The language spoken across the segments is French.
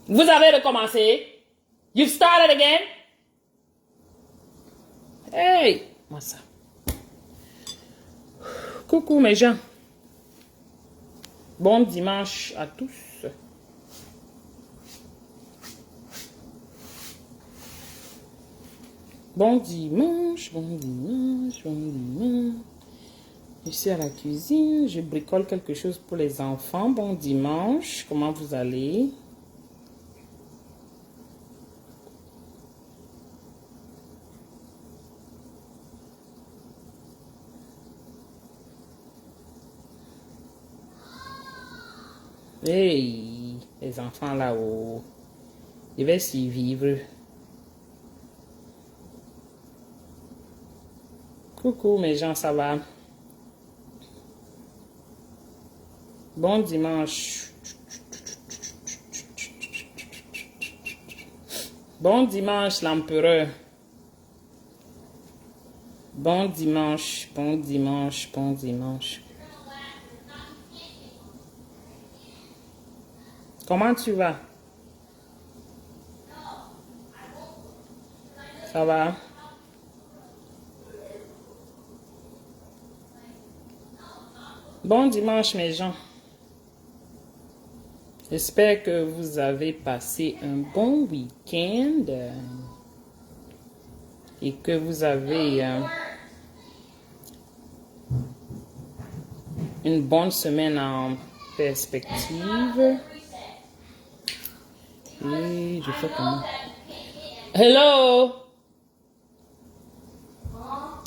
Vous avez recommencé? You've started again? Hey! Moi ça. Coucou mes gens. Bon dimanche à tous. Bon dimanche, bon dimanche, bon dimanche. Je suis à la cuisine, je bricole quelque chose pour les enfants. Bon dimanche, comment vous allez? Hey, les enfants là-haut, je vais s'y vivre. Coucou mes gens, ça va? Bon dimanche. Bon dimanche l'empereur. Bon dimanche, bon dimanche, bon dimanche. Comment tu vas? Ça va? Bon dimanche mes gens. J'espère que vous avez passé un bon week-end et que vous avez une bonne semaine en perspective. Et je fais comment? Hello!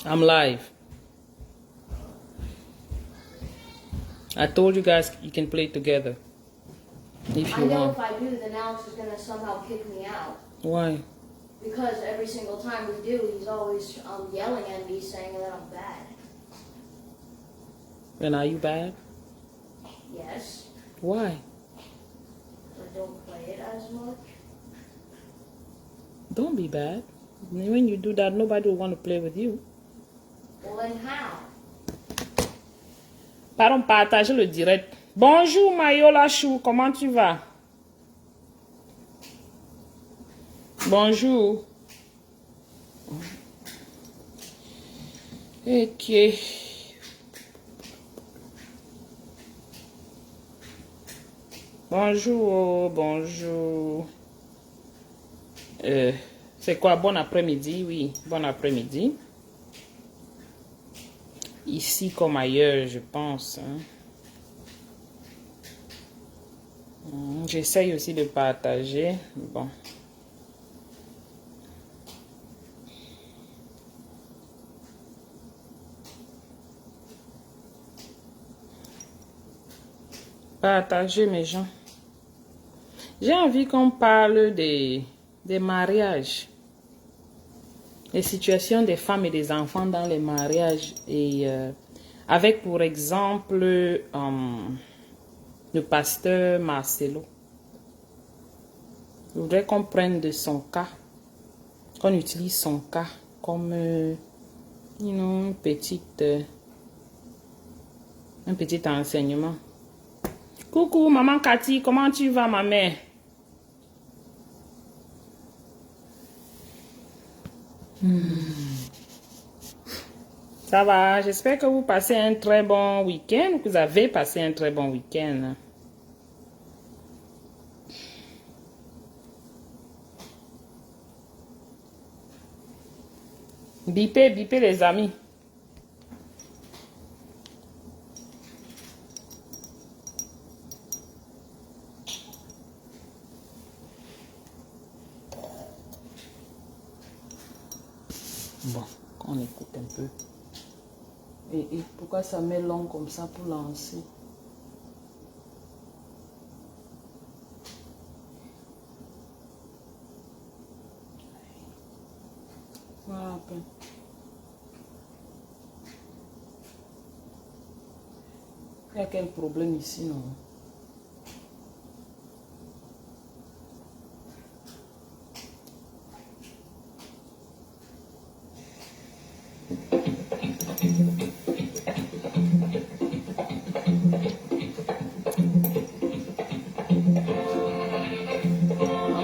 I'm live. I told you guys you can play together. If you I know want. if I do, then Alex is going to somehow kick me out. Why? Because every single time we do, he's always yelling at me saying that I'm bad. And are you bad? Yes, Why? I don't play it as much. Don't be bad. When you do that, nobody will want to play with you. Well, then how? Pardon, partage le direct. Bonjour Mayola Chou, comment tu vas? Bonjour. Ok. Bonjour, bonjour. C'est quoi? Bon après-midi, oui. Bon après-midi. Ici comme ailleurs, je pense. Hein. J'essaye aussi de partager. Bon. Partagez mes gens. J'ai envie qu'on parle des mariages. Les situations des femmes et des enfants dans les mariages. Et avec pour exemple le pasteur Marcelo. Je voudrais qu'on prenne de son cas. Qu'on utilise son cas comme un petit enseignement. Coucou maman Cathy, comment tu vas ma mère? Ça va, j'espère que vous passez un très bon week-end, que vous avez passé un très bon week-end. Bipez, bipez les amis. Bon, on écoute un peu. Et pourquoi ça met long comme ça pour lancer? Voilà. Il y a quel problème ici, non?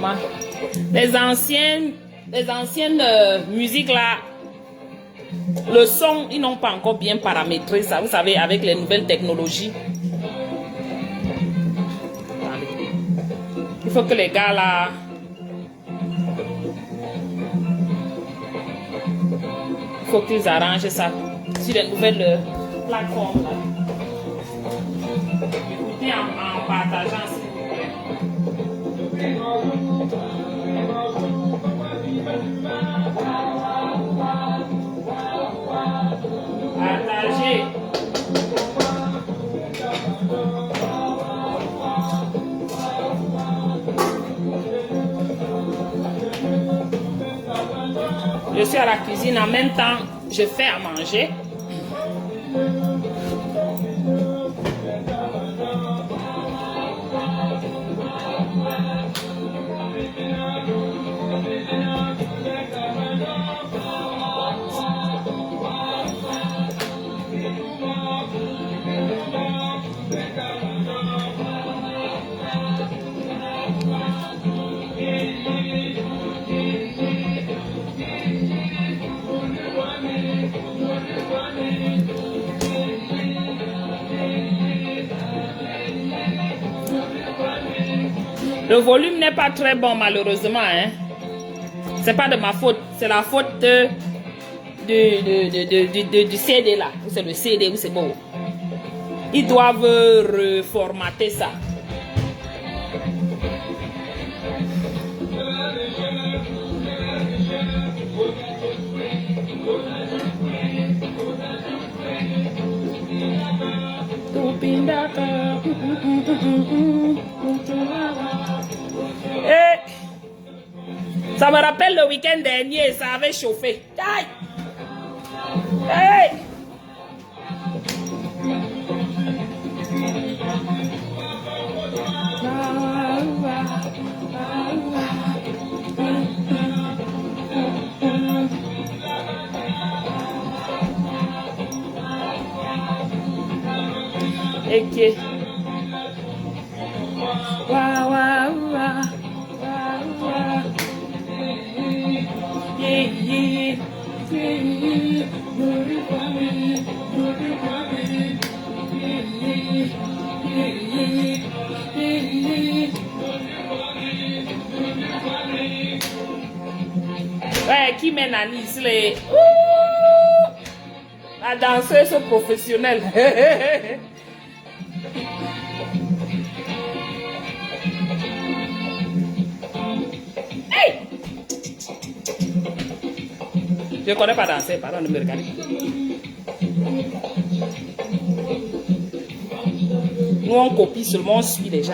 maman. Les anciennes musiques là, le son, ils n'ont pas encore bien paramétré ça. Vous savez, avec les nouvelles technologies. Il faut que les gars là... Il faut qu'ils arrangent ça sur les nouvelles plateformes là. Écoutez en partageant s'il vous plaît. Partagez. Je suis à la cuisine, en même temps, je fais à manger. Le volume n'est pas très bon malheureusement. Hein. C'est pas de ma faute. C'est la faute du CD là. C'est le CD où c'est beau. Ils doivent reformater ça. Et ça me rappelle le week-end dernier, ça avait chauffé. Aïe! Hey! Ok. Wa wa wa wa. Yeah yeah yeah. Ouais, qui mène à Nice les la danseuse professionnelle. Hey! Je ne connais pas danser, pardon de me regarder. Nous on copie seulement, on suit les gens.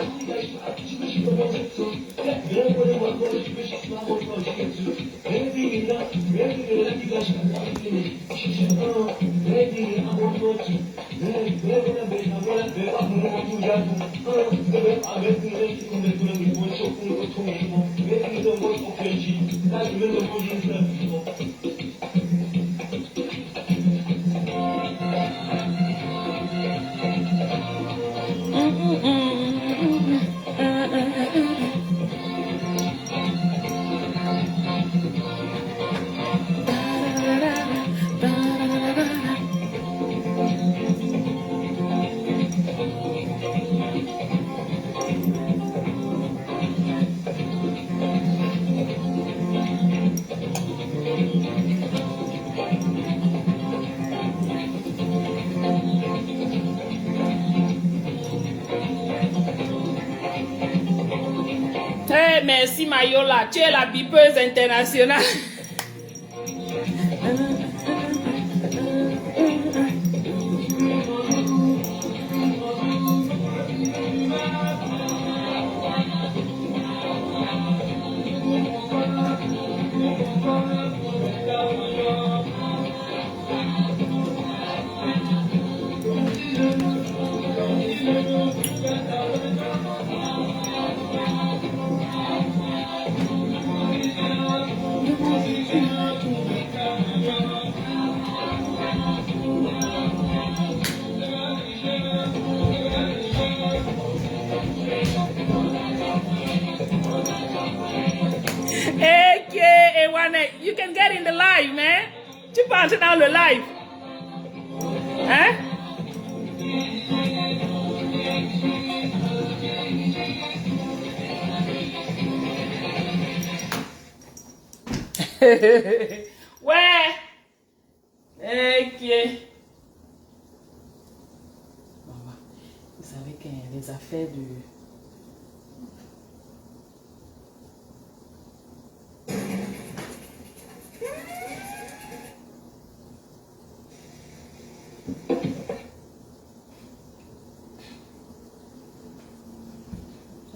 Hey, merci Mayola, tu es la bipeuse internationale. Internet. You can get in the live, man. Tu peux entrer dans le live. Hein? Ouais. Ok. Vous savez que les affaires de...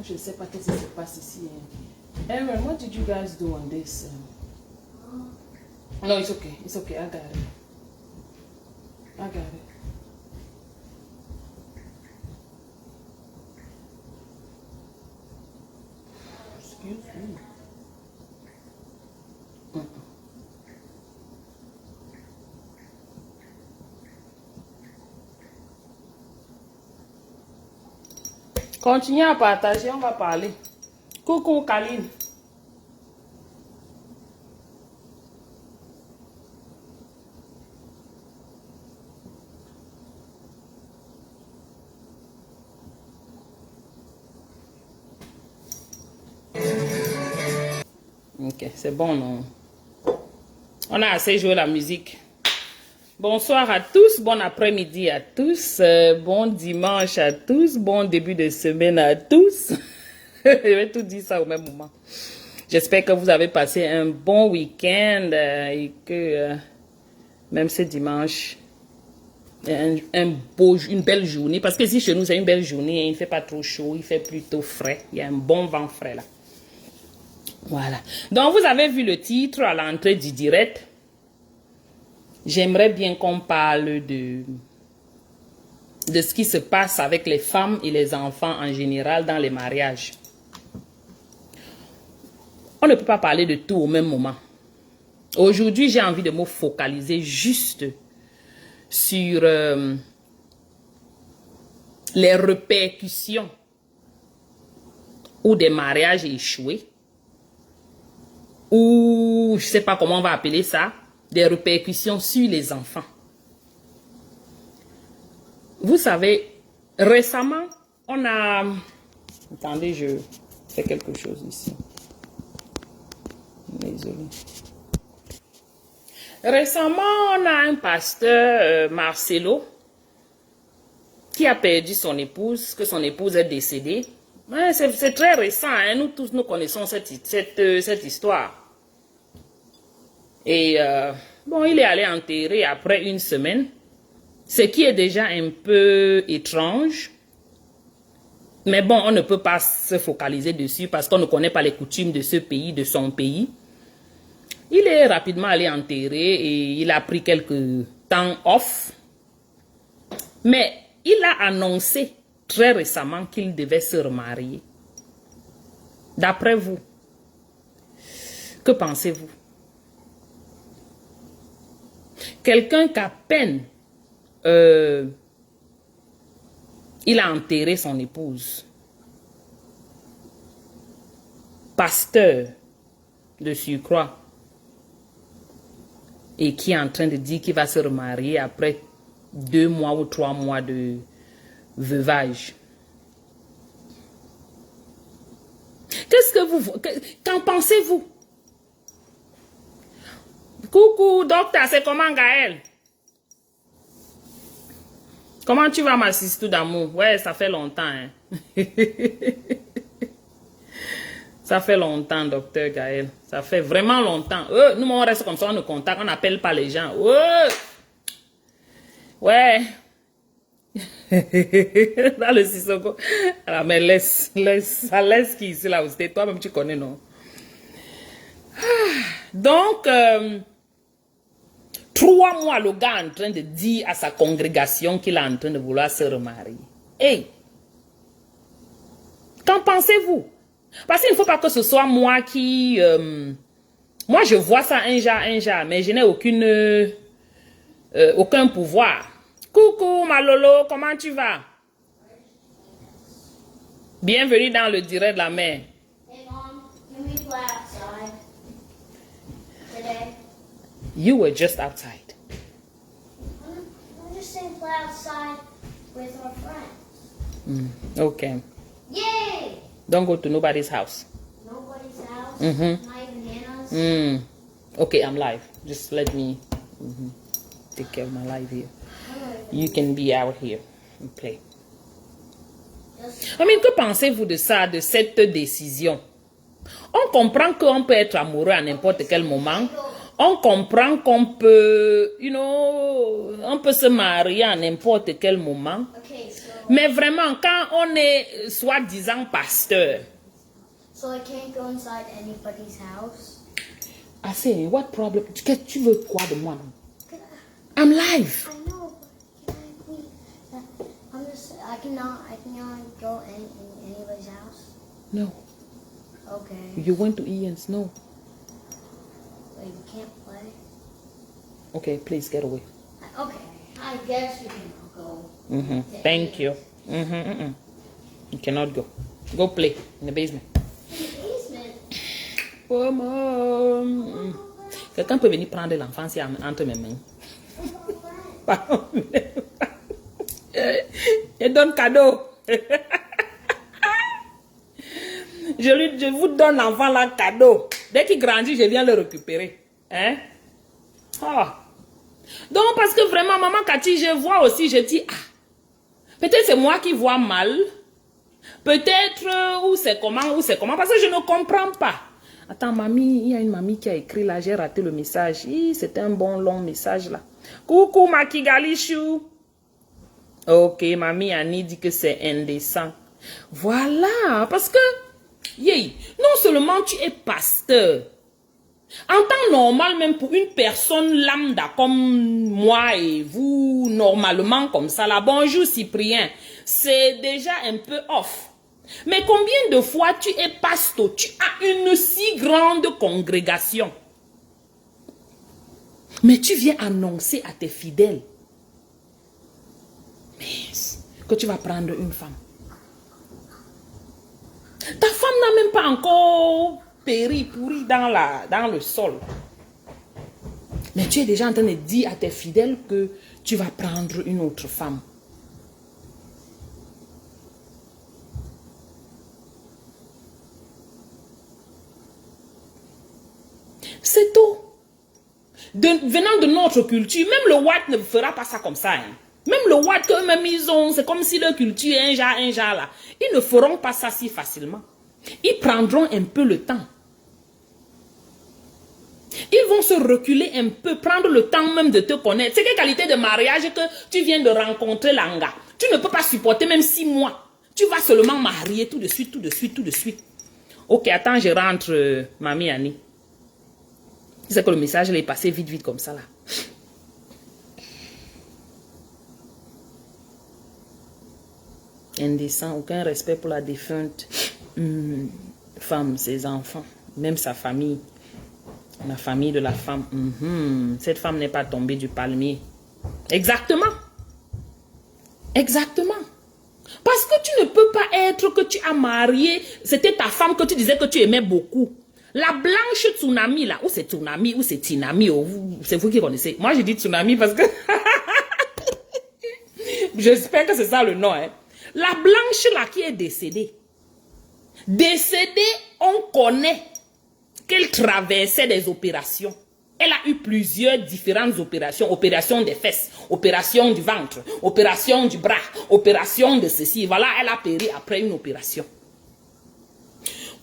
Je ne sais pas qu'est-ce qui se passe ici. Aaron, what did you guys do on this? No, it's okay. It's okay. I got it. I got it. Excuse me. Continuez à partager, on va parler. Coucou Kaline. Ok, c'est bon, non? On a assez joué la musique. Bonsoir à tous, bon après-midi à tous, bon dimanche à tous, bon début de semaine à tous. Je vais tout dire ça au même moment. J'espère que vous avez passé un bon week-end et que même ce dimanche, une belle journée. Parce que ici chez nous, c'est une belle journée, il ne fait pas trop chaud, il fait plutôt frais. Il y a un bon vent frais là. Voilà. Donc, vous avez vu le titre à l'entrée du direct. J'aimerais bien qu'on parle de ce qui se passe avec les femmes et les enfants en général dans les mariages. On ne peut pas parler de tout au même moment. Aujourd'hui, j'ai envie de me focaliser juste sur les répercussions ou des mariages échoués, ou je ne sais pas comment on va appeler ça, des répercussions sur les enfants. Vous savez, récemment, on a... Attendez, je fais quelque chose ici. Désolé. Récemment, on a un pasteur, Marcelo, qui a perdu son épouse, que son épouse est décédée. Ouais, c'est très récent, hein? Nous tous, nous connaissons cette histoire. Et bon, il est allé enterrer après une semaine, ce qui est déjà un peu étrange. Mais bon, on ne peut pas se focaliser dessus parce qu'on ne connaît pas les coutumes de ce pays, de son pays. Il est rapidement allé enterrer et il a pris quelques temps off. Mais il a annoncé très récemment qu'il devait se remarier. D'après vous, que pensez-vous? Quelqu'un qu'à peine il a enterré son épouse, pasteur de surcroît, et qui est en train de dire qu'il va se remarier après 2 mois ou 3 mois de veuvage. Qu'est-ce que vous... Qu'en pensez-vous? Coucou, docteur, c'est comment Gaël? Comment tu vas, ma sister d'amour? Ouais, ça fait longtemps. Hein? Ça fait longtemps, docteur Gaël. Ça fait vraiment longtemps. Nous, on reste comme ça, on ne contacte, on n'appelle pas les gens. Ouais. Dans le Sissoko. Alors, mais laisse qui ici, là, où toi-même, tu connais, non? Donc, 3 mois, le gars est en train de dire à sa congrégation qu'il est en train de vouloir se remarier. Hey! Qu'en pensez-vous? Parce qu'il ne faut pas que ce soit moi qui... moi, je vois ça un genre, mais je n'ai aucun pouvoir. Coucou, ma Lolo, comment tu vas? Bienvenue dans le direct de la mer. Hey, Mom, can we play outside? day? You were just outside. I'm just saying play outside with our friends. Okay. Yay! Don't go to nobody's house. Nobody's house. Mm-hmm. Not even Hannah's. Okay, I'm live. Just let me take care of my life here. You can be out here and play. I mean, que pensez-vous de ça, de cette décision? On comprend qu'on peut être amoureux à n'importe quel moment. On comprend qu'on peut, on peut se marier à n'importe quel moment. Okay, so Mais vraiment, quand on est soi-disant pasteur, I can't go inside anybody's house. I say, what problem? Tu veux quoi de moi? I'm live. I know, but can I please? I cannot go in anybody's house. No. Okay. You went to Ian's? No. But you can't play. Okay, please get away. Okay. I guess you can go. Thank you. You cannot go. Go play in the basement. In the basement. Oh, mom. Quelqu'un peut venir prendre l'enfant si entre mes mains. Pardon. Je donne cadeau. Je vous donne l'enfant là cadeau. Dès qu'il grandit, je viens le récupérer. Hein? Ah. Donc, parce que vraiment, maman Cathy, je vois aussi, je dis, peut-être c'est moi qui vois mal. Peut-être, ou c'est comment, parce que je ne comprends pas. Attends, mamie, il y a une mamie qui a écrit là, j'ai raté le message. C'était un bon long message là. Coucou, Makigalichou. Ok, mamie Annie dit que c'est indécent. Voilà, parce que, non seulement tu es pasteur, en temps normal, même pour une personne lambda comme moi et vous, normalement comme ça, là, bonjour Cyprien, c'est déjà un peu off. Mais combien de fois tu es pasteur, tu as une si grande congrégation, mais tu viens annoncer à tes fidèles que tu vas prendre une femme. Ta femme n'a même pas encore pourri dans le sol. Mais tu es déjà en train de dire à tes fidèles que tu vas prendre une autre femme. C'est tout. Venant de notre culture, même le Watt ne fera pas ça comme ça. Hein. Même le Watt qu'eux-mêmes ils ont, c'est comme si leur culture est un genre là. Ils ne feront pas ça si facilement. Ils prendront un peu le temps. Ils vont se reculer un peu, prendre le temps même de te connaître. C'est quelle qualité de mariage que tu viens de rencontrer Langa. Tu ne peux pas supporter même 6 mois. Tu vas seulement marier tout de suite. Ok, attends, je rentre, mamie Annie. C'est que le message est passé vite comme ça là. Indécent, aucun respect pour la défunte femme, ses enfants, même sa famille, la famille de la femme. Cette femme n'est pas tombée du palmier. Exactement. Parce que tu ne peux pas être que tu as marié, c'était ta femme que tu disais que tu aimais beaucoup. La blanche tsunami là, ou c'est tsunami, ou c'est tinami, c'est vous qui connaissez. Moi je dis tsunami parce que j'espère que c'est ça le nom. Hein. La blanche là qui est décédée. On connaît qu'elle traversait des opérations. Elle a eu plusieurs différentes opérations. Opération des fesses, opération du ventre, opération du bras, opération de ceci. Voilà, elle a péri après une opération.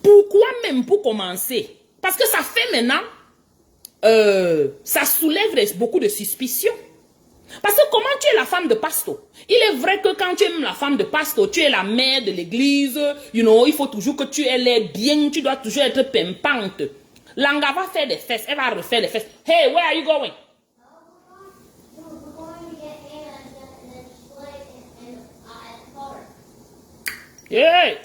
Pourquoi même pour commencer? Parce que ça fait maintenant, ça soulève beaucoup de suspicions. Parce que comment tu es la femme de Pasto? Il est vrai que quand tu es la femme de Pasto, tu es la mère de l'église, il faut toujours que tu aies bien, tu dois toujours être pimpante. Langa va faire des fesses, elle va refaire des fesses. Hey, where are you going? We're going to get Hannah and then display at the car. Yeah.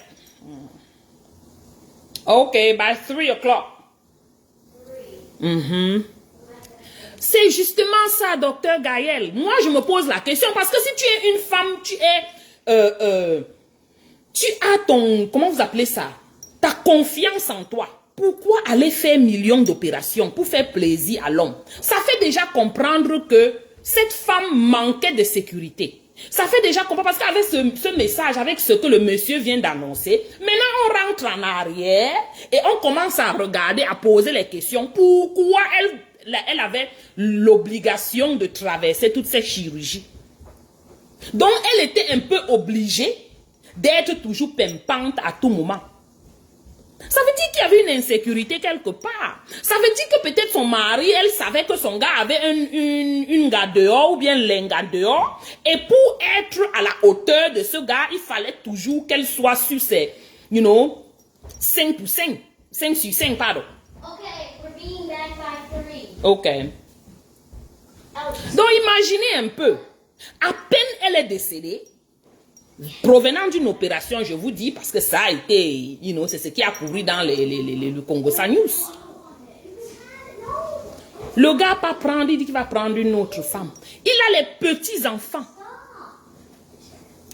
Okay, by 3 o'clock. C'est justement ça, docteur Gaël. Moi, je me pose la question parce que si tu es une femme, tu as ton, comment vous appelez ça? Ta confiance en toi. pourquoi aller faire millions d'opérations pour faire plaisir à l'homme? Ça fait déjà comprendre que cette femme manquait de sécurité. Ça fait déjà comprendre, parce qu'avec ce message, avec ce que le monsieur vient d'annoncer, maintenant on rentre en arrière et on commence à regarder, à poser les questions. Pourquoi elle avait l'obligation de traverser toutes ces chirurgies? Donc elle était un peu obligée d'être toujours pimpante à tout moment. Ça veut dire qu'il y avait une insécurité quelque part. Ça veut dire que peut-être son mari, elle savait que son gars avait une gars dehors ou bien l'un gars dehors. Et pour être à la hauteur de ce gars, il fallait toujours qu'elle soit sur ses, 5 pour 5. 5 sur 5, pardon. Okay, we're being back by 3. Ok. Donc imaginez un peu. À peine elle est décédée, provenant d'une opération, je vous dis, parce que ça a été, c'est ce qui a couru dans le Congo Sa News. Le gars pas prendre, il dit qu'il va prendre une autre femme. Il a les petits-enfants.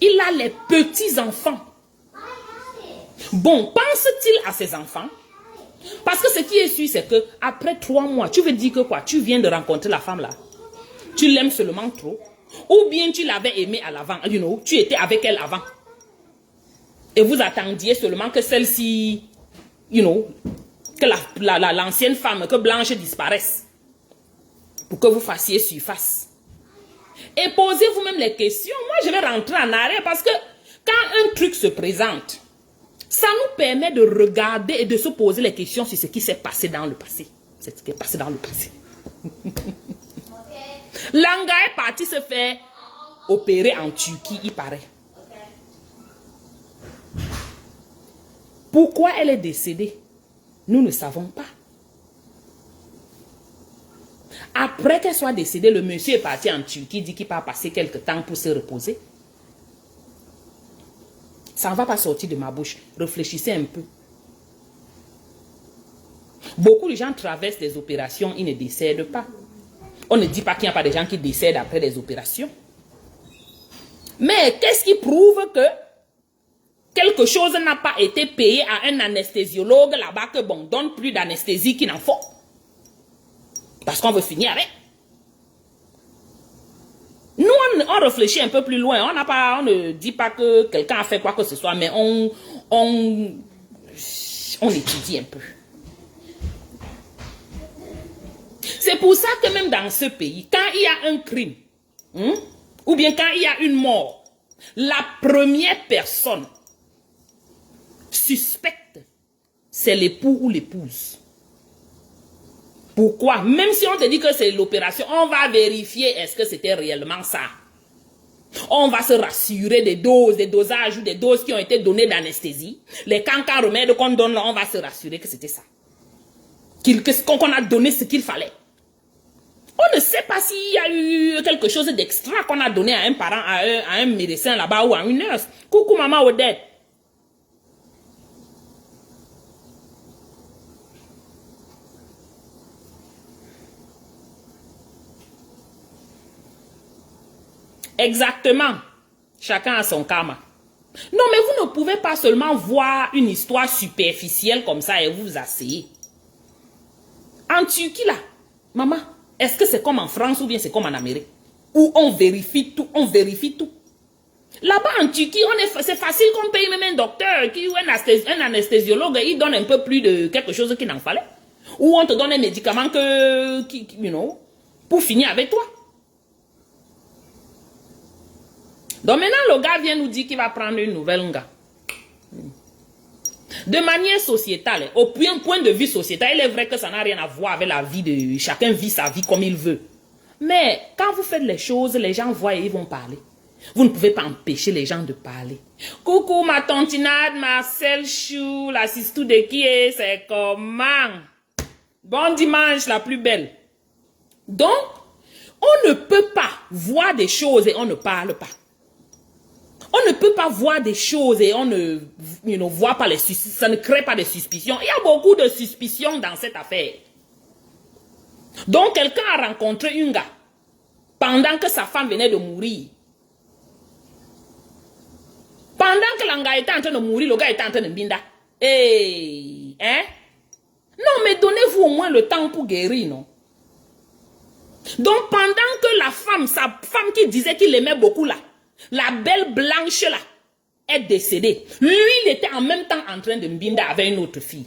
Il a les petits-enfants. Bon, pense-t-il à ses enfants? Parce que ce qui est sûr, c'est que après 3 mois, tu veux dire que quoi? Tu viens de rencontrer la femme là. Tu l'aimes seulement trop. Ou bien tu l'avais aimée à l'avant, tu étais avec elle avant. Et vous attendiez seulement que celle-ci, que l'ancienne femme, que Blanche disparaisse. Pour que vous fassiez surface. Et posez vous-même les questions. Moi, je vais rentrer en arrière parce que quand un truc se présente, ça nous permet de regarder et de se poser les questions sur ce qui s'est passé dans le passé. C'est ce qui est passé dans le passé. Langa est parti se faire opérer en Turquie, il paraît. Pourquoi elle est décédée? Nous ne savons pas. Après qu'elle soit décédée, le monsieur est parti en Turquie, dit qu'il va passer quelque temps pour se reposer. Ça ne va pas sortir de ma bouche. Réfléchissez un peu. Beaucoup de gens traversent des opérations, ils ne décèdent pas. On ne dit pas qu'il n'y a pas de gens qui décèdent après des opérations. Mais qu'est-ce qui prouve que quelque chose n'a pas été payé à un anesthésiologue là-bas que bon, donne plus d'anesthésie qu'il n'en faut? Parce qu'on veut finir avec. Nous, on réfléchit un peu plus loin. On ne dit pas que quelqu'un a fait quoi que ce soit, mais on étudie un peu. C'est pour ça que même dans ce pays, quand il y a un crime, ou bien quand il y a une mort, la première personne suspecte, c'est l'époux ou l'épouse. Pourquoi? Même si on te dit que c'est l'opération, on va vérifier est-ce que c'était réellement ça. On va se rassurer des doses, des dosages ou des doses qui ont été données d'anesthésie. Les cancans remèdes qu'on donne, on va se rassurer que c'était ça. Qu'on a donné ce qu'il fallait. On ne sait pas s'il y a eu quelque chose d'extra qu'on a donné à un parent, à un médecin là-bas ou à une nurse. Coucou maman Odette. Exactement. Chacun a son karma. Non, mais vous ne pouvez pas seulement voir une histoire superficielle comme ça et vous asseyez. En Turquie là, maman, est-ce que c'est comme en France ou bien c'est comme en Amérique? Où on vérifie tout, on vérifie tout. Là-bas en Turquie, c'est facile qu'on paye même un docteur ou un anesthésiologue, il donne un peu plus de quelque chose qu'il en fallait. Ou on te donne un médicament pour finir avec toi. Donc maintenant, le gars vient nous dire qu'il va prendre une nouvelle gars. De manière sociétale, au point de vue sociétal, il est vrai que ça n'a rien à voir avec la vie de chacun vit sa vie comme il veut. Mais quand vous faites les choses, les gens voient et ils vont parler. Vous ne pouvez pas empêcher les gens de parler. Coucou ma tantinade, Marcel Chou, la sistou de qui est, c'est comment? Bon dimanche, la plus belle. Donc, on ne peut pas voir des choses et on ne parle pas. On ne peut pas voir des choses et on ne voit pas les suspicions. Ça ne crée pas de suspicions. Il y a beaucoup de suspicions dans cette affaire. Donc, quelqu'un a rencontré une gars pendant que sa femme venait de mourir. Pendant que l'anga était en train de mourir, le gars était en train de binda. Hey, hein? moins le temps pour guérir, non? Donc, pendant que la femme, sa femme qui disait qu'il aimait beaucoup là, la belle blanche là, est décédée. Lui, il était en même temps en train de mbinda avec une autre fille.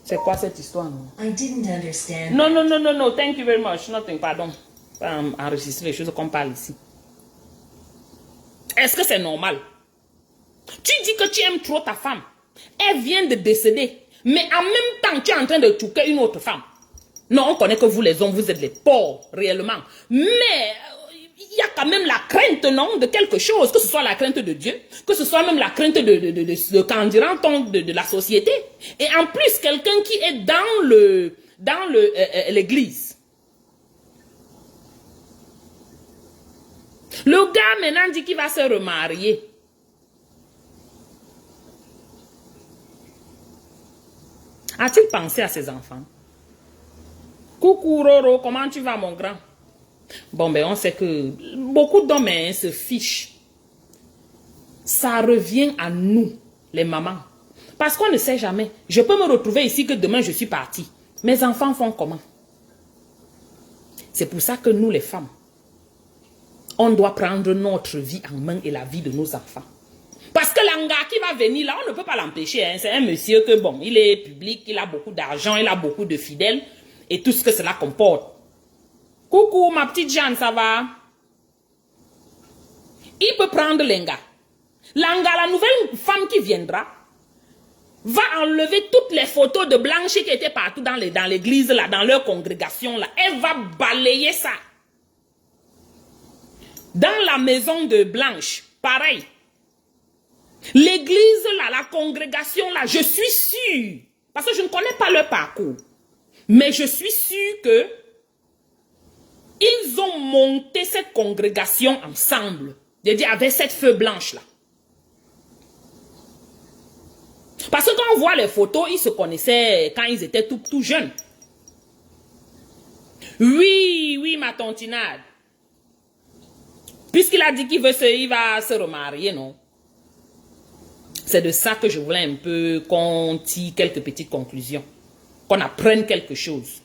C'est quoi cette histoire, non? I didn't understand. Non, non, non, non, non, thank you very much. Nothing, pardon. Pas enregistrer les choses qu'on parle ici. Est-ce que c'est normal? Tu dis que tu aimes trop ta femme. Elle vient de décéder. Mais en même temps, tu es en train de choquer une autre femme. Non, on connaît que vous les hommes, vous êtes les pauvres, réellement. Mais il y a quand même la crainte, non, de quelque chose. Que ce soit la crainte de Dieu, que ce soit même la crainte de la société. Et en plus, quelqu'un qui est dans l'église. Le gars maintenant dit qu'il va se remarier. A-t-il pensé à ses enfants? Coucou Roro, comment tu vas mon grand? Bon, ben on sait que beaucoup d'hommes se fichent. Ça revient à nous, les mamans. Parce qu'on ne sait jamais. Je peux me retrouver ici que demain je suis partie. Mes enfants font comment? C'est pour ça que nous, les femmes, on doit prendre notre vie en main et la vie de nos enfants. Parce que l'anga qui va venir là, on ne peut pas l'empêcher. Hein. C'est un monsieur que, bon, il est public, il a beaucoup d'argent, il a beaucoup de fidèles et tout ce que cela comporte. Coucou, ma petite Jeanne, ça va? Il peut prendre l'anga. L'anga, la nouvelle femme qui viendra, va enlever toutes les photos de Blanche qui étaient partout dans l'église, là, dans leur congrégation. Là. Elle va balayer ça. Dans la maison de Blanche, pareil. L'église là, la congrégation là, je suis sûre, parce que je ne connais pas leur parcours, mais je suis sûre que ils ont monté cette congrégation ensemble, c'est-à-dire avec cette feu blanche là. Parce que quand on voit les photos, ils se connaissaient quand ils étaient tout jeunes. Oui, oui, ma tontinade. Puisqu'il a dit qu'il va se remarier, non? C'est de ça que je voulais un peu qu'on tire quelques petites conclusions. Qu'on apprenne quelque chose.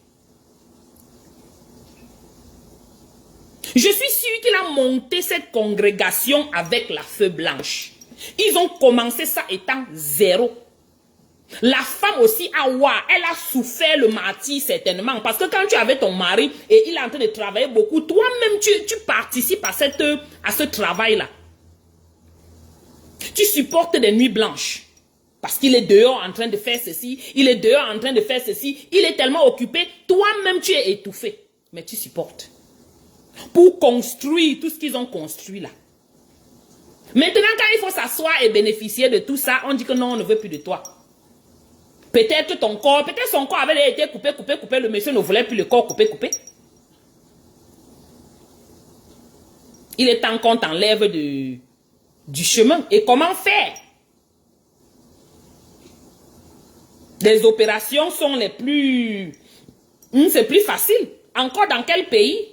Je suis sûre qu'il a monté cette congrégation avec la feu blanche. Ils ont commencé ça étant zéro. La femme aussi, Awa, elle a souffert le martyre certainement. Parce que quand tu avais ton mari et il est en train de travailler beaucoup, toi-même tu participes à ce travail-là. Tu supportes des nuits blanches. Parce qu'il est dehors en train de faire ceci, il est dehors en train de faire ceci, il est tellement occupé, toi-même tu es étouffé. Mais tu supportes. Pour construire tout ce qu'ils ont construit là. Maintenant, quand il faut s'asseoir et bénéficier de tout ça, on dit que non, on ne veut plus de toi. Peut-être que ton corps, peut-être son corps avait été coupé, le monsieur ne voulait plus le corps coupé. Il est temps qu'on t'enlève du chemin. Et comment faire? Les opérations sont les plus... c'est plus facile. Encore dans quel pays?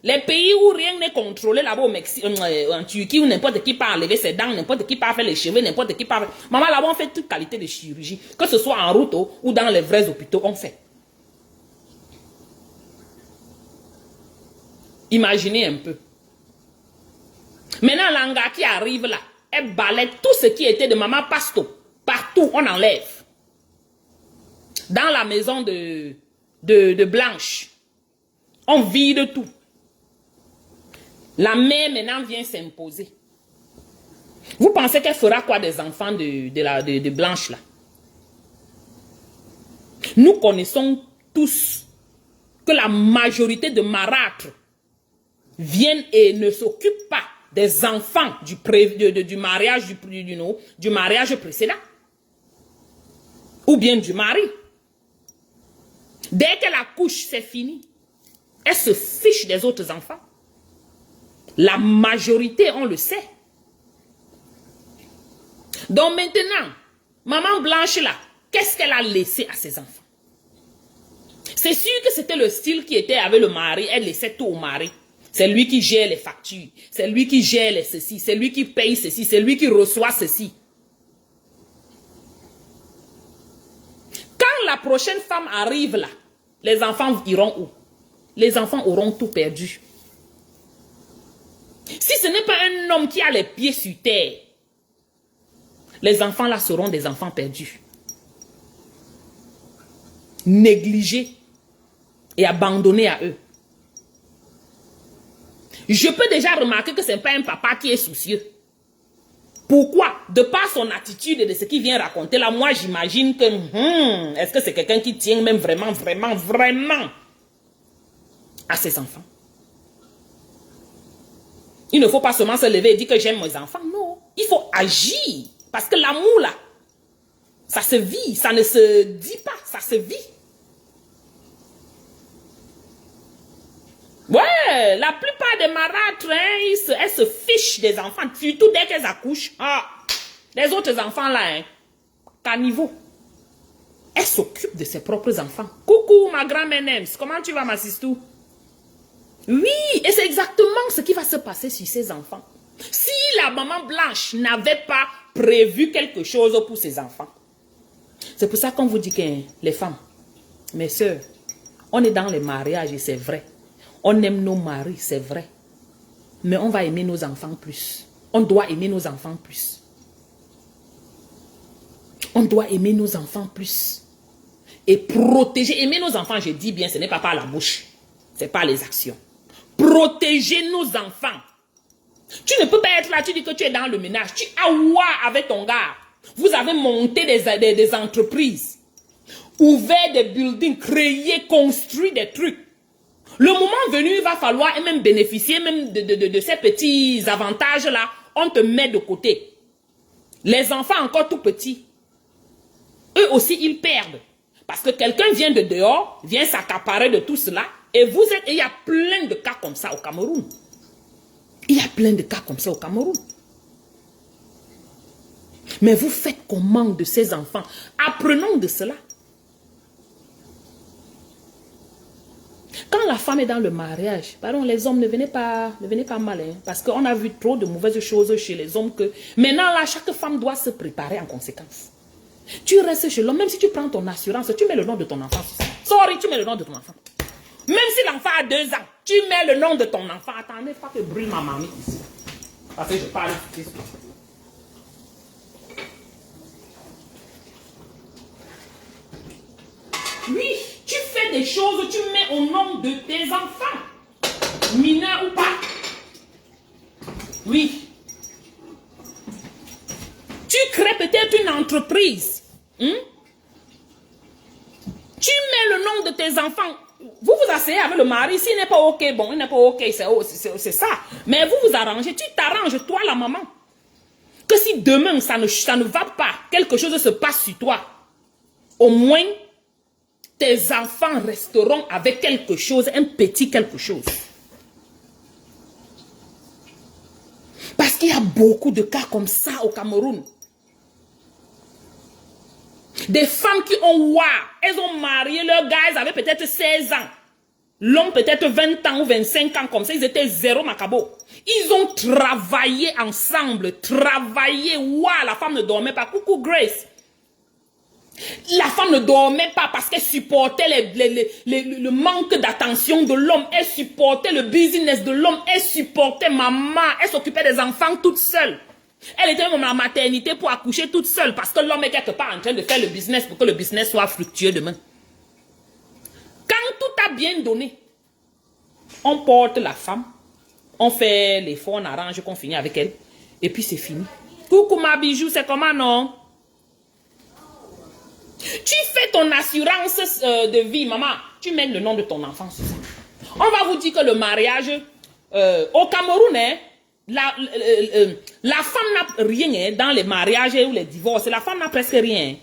Les pays où rien n'est contrôlé là-bas au Mexique, en Turquie, où n'importe qui peut enlever ses dents, n'importe qui peut faire les cheveux, n'importe qui peut... Maman, là-bas, on fait toute qualité de chirurgie. Que ce soit en route ou dans les vrais hôpitaux, on fait. Imaginez un peu. Maintenant, l'anga qui arrive là, elle balaye tout ce qui était de maman Pasto. Partout, on enlève. Dans la maison de Blanche, on vide tout. La mère maintenant vient s'imposer. Vous pensez qu'elle fera quoi des enfants de Blanche là? Nous connaissons tous que la majorité de marâtres viennent et ne s'occupent pas des enfants du mariage précédent. Ou bien du mari. Dès qu'elle accouche, c'est fini. Elle se fiche des autres enfants. La majorité, on le sait. Donc maintenant, maman Blanche là, qu'est-ce qu'elle a laissé à ses enfants? C'est sûr que c'était le style qui était avec le mari. Elle laissait tout au mari. C'est lui qui gère les factures. C'est lui qui gère les ceci. C'est lui qui paye ceci. C'est lui qui reçoit ceci. Quand la prochaine femme arrive là, les enfants iront où? Les enfants auront tout perdu. Si ce n'est pas un homme qui a les pieds sur terre, les enfants là seront des enfants perdus. Négligés et abandonnés à eux. Je peux déjà remarquer que ce n'est pas un papa qui est soucieux. Pourquoi? De par son attitude et de ce qu'il vient raconter là, moi j'imagine que est-ce que c'est quelqu'un qui tient même vraiment à ses enfants? Il ne faut pas seulement se lever et dire que j'aime mes enfants. Non, il faut agir. Parce que l'amour là, ça se vit, ça ne se dit pas, ça se vit. Ouais, la plupart des marâtres, hein, elles se fichent des enfants, surtout dès qu'elles accouchent. Ah, les autres enfants là, hein, caniveau. Elle s'occupe de ses propres enfants. Coucou ma grand-mère Nems, comment tu vas ma sistou? Oui, et c'est exactement ce qui va se passer sur ces enfants. Si la maman blanche n'avait pas prévu quelque chose pour ses enfants. C'est pour ça qu'on vous dit que les femmes, mes soeurs, on est dans les mariages et c'est vrai. On aime nos maris, c'est vrai. Mais on va aimer nos enfants plus. On doit aimer nos enfants plus. On doit aimer nos enfants plus. Et protéger, aimer nos enfants, je dis bien, ce n'est pas par la bouche. C'est par les actions. Protéger nos enfants. Tu ne peux pas être là, tu dis que tu es dans le ménage. Tu as avec ton gars. Vous avez monté des entreprises. Ouvert des buildings, créé, construit des trucs. Le moment venu, il va falloir et même bénéficier même de ces petits avantages-là. On te met de côté. Les enfants encore tout petits, eux aussi, ils perdent. Parce que quelqu'un vient de dehors, vient s'accaparer de tout cela. Et vous êtes, et il y a plein de cas comme ça au Cameroun. Il y a plein de cas comme ça au Cameroun. Mais vous faites comment de ces enfants? Apprenons de cela. Quand la femme est dans le mariage, pardon, les hommes ne venaient pas mal, hein, parce qu'on a vu trop de mauvaises choses chez les hommes que maintenant là, chaque femme doit se préparer en conséquence. Tu restes chez l'homme, même si tu prends ton assurance, tu mets le nom de ton enfant. Sorry, tu mets le nom de ton enfant. Même si l'enfant a 2 ans, tu mets le nom de ton enfant. Attendez, pas que brûle ma mamie ici. Parce que je parle ici. Oui, tu fais des choses, tu mets au nom de tes enfants. Mineurs ou pas. Oui. Tu crées peut-être une entreprise. Tu mets le nom de tes enfants. Vous vous asseyez avec le mari. S'il n'est pas OK, bon, il n'est pas OK, c'est ça. Mais vous vous arrangez. Tu t'arranges, toi, la maman. Que si demain, ça ne va pas, quelque chose se passe sur toi, au moins, tes enfants resteront avec quelque chose, un petit quelque chose. Parce qu'il y a beaucoup de cas comme ça au Cameroun. Des femmes qui ont elles ont marié leur gars, ils avaient peut-être 16 ans. L'homme peut-être 20 ans ou 25 ans comme ça, ils étaient zéro macabo. Ils ont travaillé ensemble, la femme ne dormait pas. Coucou Grace. La femme ne dormait pas parce qu'elle supportait le manque d'attention de l'homme. Elle supportait le business de l'homme. Elle supportait maman. Elle s'occupait des enfants toute seule. Elle était même à la maternité pour accoucher toute seule parce que l'homme est quelque part en train de faire le business pour que le business soit fructueux demain. Quand tout a bien donné, on porte la femme, on fait l'effort, on arrange qu'on finit avec elle et puis c'est fini. Coucou ma bijou, c'est comment non? Tu fais ton assurance de vie, maman. Tu mets le nom de ton enfant sur ça. On va vous dire que le mariage, au Cameroun, hein, la femme n'a rien hein, dans les mariages ou les divorces. La femme n'a presque rien.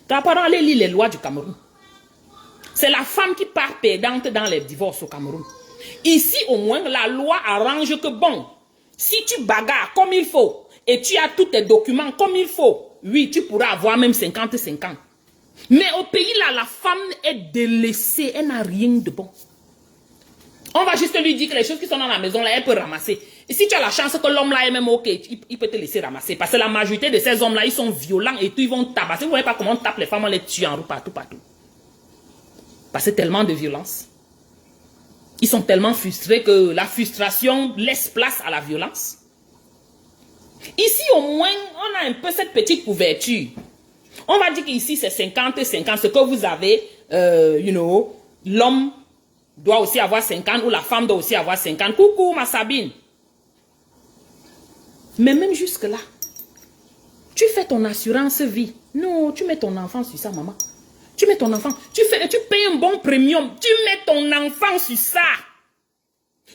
Car pardon, allez lire les lois du Cameroun. C'est la femme qui part perdante dans les divorces au Cameroun. Ici, au moins, la loi arrange que bon, si tu bagarres comme il faut et tu as tous tes documents comme il faut, oui, tu pourras avoir même 50-50. Mais au pays là, la femme est délaissée, elle n'a rien de bon. On va juste lui dire que les choses qui sont dans la maison là, elle peut ramasser. Et si tu as la chance que l'homme là est même ok, il peut te laisser ramasser. Parce que la majorité de ces hommes là, ils sont violents et tout, ils vont tabasser. Vous voyez pas comment on tape les femmes, on les tue en roue partout. Parce que tellement de violence. Ils sont tellement frustrés que la frustration laisse place à la violence. Ici, au moins, on a un peu cette petite couverture. On va dire qu'ici, c'est 50-50. Ce que vous avez, l'homme doit aussi avoir 50 ou la femme doit aussi avoir 50. Coucou, ma Sabine. Mais même jusque-là, tu fais ton assurance vie. Non, tu mets ton enfant sur ça, maman. Tu mets ton enfant. Tu payes un bon premium. Tu mets ton enfant sur ça.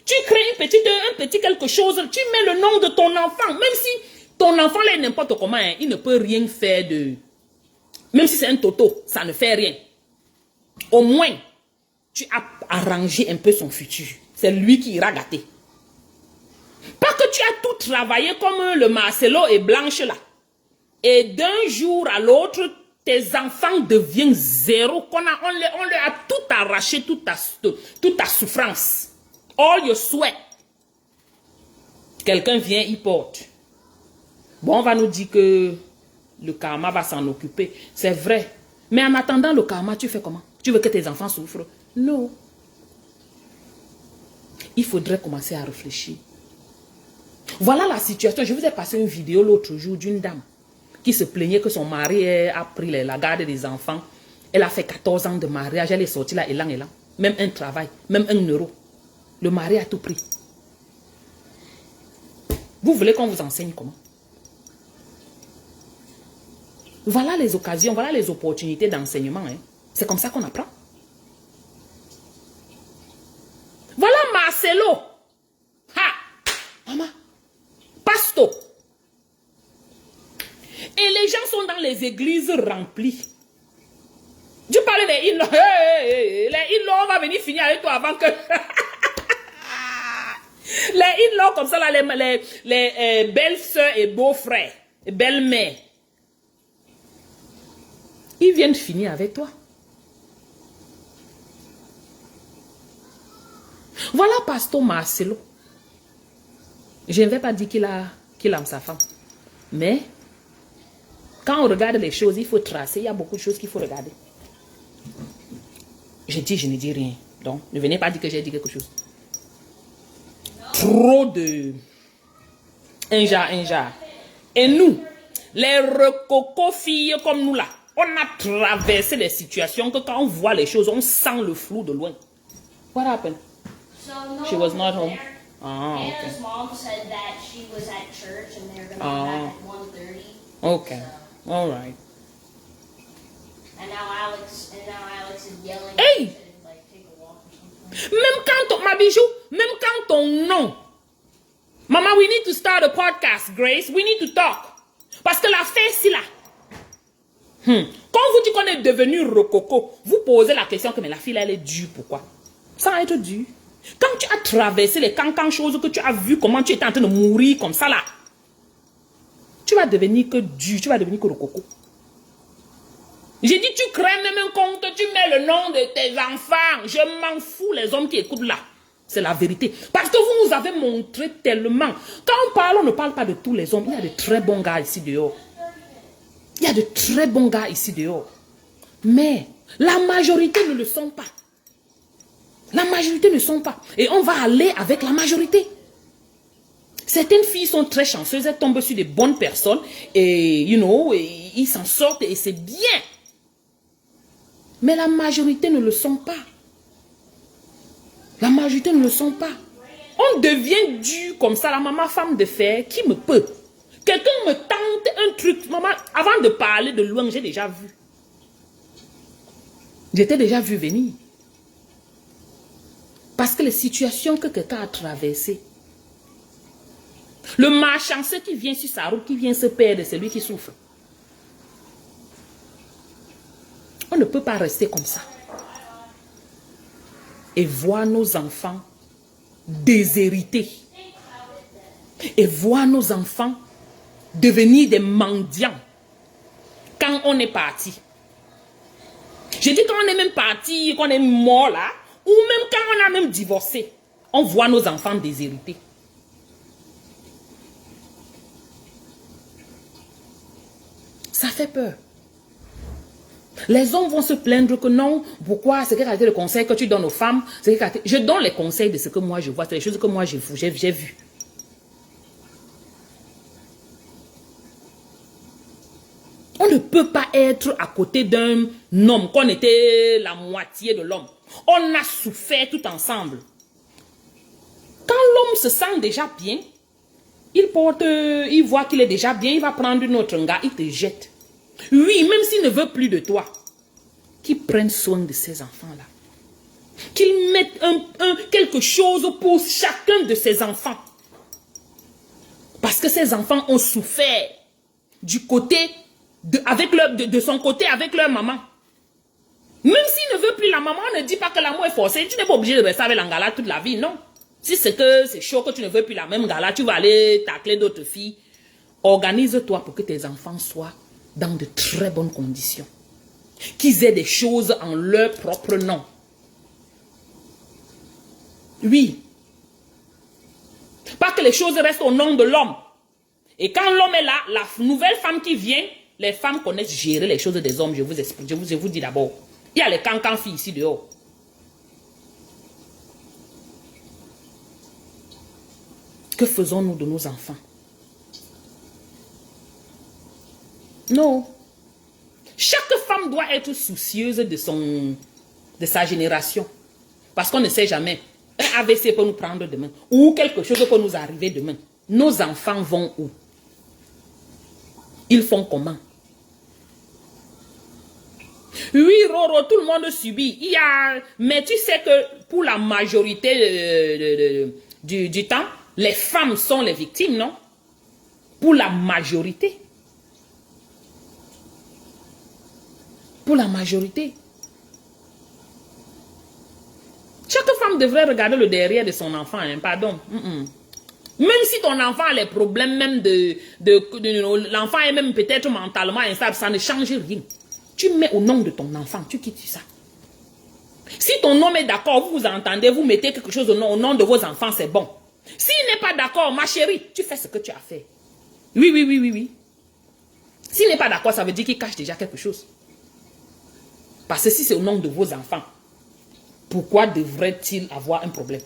Tu crées un petit quelque chose. Tu mets le nom de ton enfant. Même si ton enfant là n'importe comment, hein, il ne peut rien faire de... Même si c'est un toto, ça ne fait rien. Au moins, tu as arrangé un peu son futur. C'est lui qui ira gâter. Pas que tu as tout travaillé comme le Marcelo et Blanche là. Et d'un jour à l'autre, tes enfants deviennent zéro. On leur a tout arraché, toute ta souffrance. All your sweat. Quelqu'un vient, il porte. Bon, on va nous dire que le karma va s'en occuper. C'est vrai. Mais en attendant le karma, tu fais comment? Tu veux que tes enfants souffrent? Non. Il faudrait commencer à réfléchir. Voilà la situation. Je vous ai passé une vidéo l'autre jour d'une dame qui se plaignait que son mari a pris la garde des enfants. Elle a fait 14 ans de mariage. Elle est sortie là, élan. Même un travail, même 1 euro. Le mari a tout pris. Vous voulez qu'on vous enseigne comment? Voilà les occasions, voilà les opportunités d'enseignement. Hein. C'est comme ça qu'on apprend. Voilà Marcelo. Ha! Maman. Pasto. Et les gens sont dans les églises remplies. Tu parlais des in-laws. Les in-laws, on va venir finir avec toi avant que... les in-laws comme ça, là, les belles-sœurs et beaux-frères, et belles-mères, ils viennent finir avec toi. Voilà Pasteur Marcelo. Je ne vais pas dire qu'il aime sa femme. Mais, quand on regarde les choses, il faut tracer. Il y a beaucoup de choses qu'il faut regarder. Je ne dis rien. Donc, ne venez pas dire que j'ai dit quelque chose. Trop de... Un genre. Et nous, les recocos filles comme nous là, on a traversé les situations que quand on voit les choses, on sent le flou de loin. What happened? So no She was not one home. there. Ah, okay. Anna's mom said that she was at church and they're gonna be back at 1:30. Okay. All right. And now Alex is yelling. Hey! She said, like, take a walk or something. Même quand ma bijou, même quand ton nom. Maman, we need to start a podcast, Grace. We need to talk. Parce que la fête, c'est là. Quand vous dites qu'on est devenu rococo, vous posez la question que mais la fille, elle est dure. Pourquoi? Sans être dure. Quand tu as traversé les cancans choses, que tu as vu comment tu étais en train de mourir comme ça là, tu vas devenir que dur, tu vas devenir que rococo. J'ai dit, tu crées même un compte, tu mets le nom de tes enfants. Je m'en fous, les hommes qui écoutent là. C'est la vérité. Parce que vous nous avez montré tellement. Quand on parle, on ne parle pas de tous les hommes. Il y a de très bons gars ici dehors. Il y a de très bons gars ici dehors. Mais la majorité ne le sont pas. La majorité ne le sont pas. Et on va aller avec la majorité. Certaines filles sont très chanceuses. Elles tombent sur des bonnes personnes. Et, et ils s'en sortent et c'est bien. Mais la majorité ne le sont pas. La majorité ne le sont pas. On devient dur comme ça. La maman femme de fer, qui me peut? Quelqu'un me tente un truc. Maman, avant de parler de loin, j'ai déjà vu. J'étais déjà vu venir. Parce que les situations que quelqu'un a traversées. Le malchanceux qui vient sur sa route, qui vient se perdre, c'est lui qui souffre. On ne peut pas rester comme ça. Et voir nos enfants déshérités. Et voir nos enfants devenir des mendiants. Quand on est parti. Je dis quand on est même parti, qu'on est mort là, ou même quand on a même divorcé, on voit nos enfants déshérités. Ça fait peur. Les hommes vont se plaindre que non, pourquoi, c'est quelle qualité de conseil que tu donnes aux femmes, je donne les conseils de ce que moi je vois, c'est les choses que moi j'ai vues. On ne peut pas être à côté d'un homme, qu'on était la moitié de l'homme. On a souffert tout ensemble. Quand l'homme se sent déjà bien, il voit qu'il est déjà bien, il va prendre une autre gars, il te jette. Oui, même s'il ne veut plus de toi, qu'il prenne soin de ses enfants-là. Qu'il mette quelque chose pour chacun de ses enfants. Parce que ses enfants ont souffert du côté, de son côté avec leur maman. Même s'il ne veut plus la maman, on ne dit pas que l'amour est forcé. Tu n'es pas obligé de rester avec l'angala toute la vie, non. Si c'est que c'est chaud, que tu ne veux plus la même gala, tu vas aller tacler d'autres filles. Organise-toi pour que tes enfants soient dans de très bonnes conditions. Qu'ils aient des choses en leur propre nom. Oui. Pas que les choses restent au nom de l'homme. Et quand l'homme est là, la nouvelle femme qui vient, les femmes connaissent gérer les choses des hommes, je vous explique, je vous dis d'abord. Il y a les cancans filles ici dehors. Que faisons-nous de nos enfants? Non. Chaque femme doit être soucieuse de sa génération. Parce qu'on ne sait jamais. Un AVC peut nous prendre demain. Ou quelque chose peut nous arriver demain. Nos enfants vont où? Ils font comment? Oui, Roro, tout le monde subit. Mais tu sais que pour la majorité du temps, les femmes sont les victimes, non? Pour la majorité. Pour la majorité. Chaque femme devrait regarder le derrière de son enfant, hein, pardon. Même si ton enfant a les problèmes même l'enfant est même peut-être mentalement instable, ça ne change rien. Tu mets au nom de ton enfant, tu quittes ça. Si ton homme est d'accord, vous vous entendez, vous mettez quelque chose au nom de vos enfants, c'est bon. S'il n'est pas d'accord, ma chérie, tu fais ce que tu as fait. Oui. S'il n'est pas d'accord, ça veut dire qu'il cache déjà quelque chose. Parce que si c'est au nom de vos enfants, pourquoi devrait-il avoir un problème?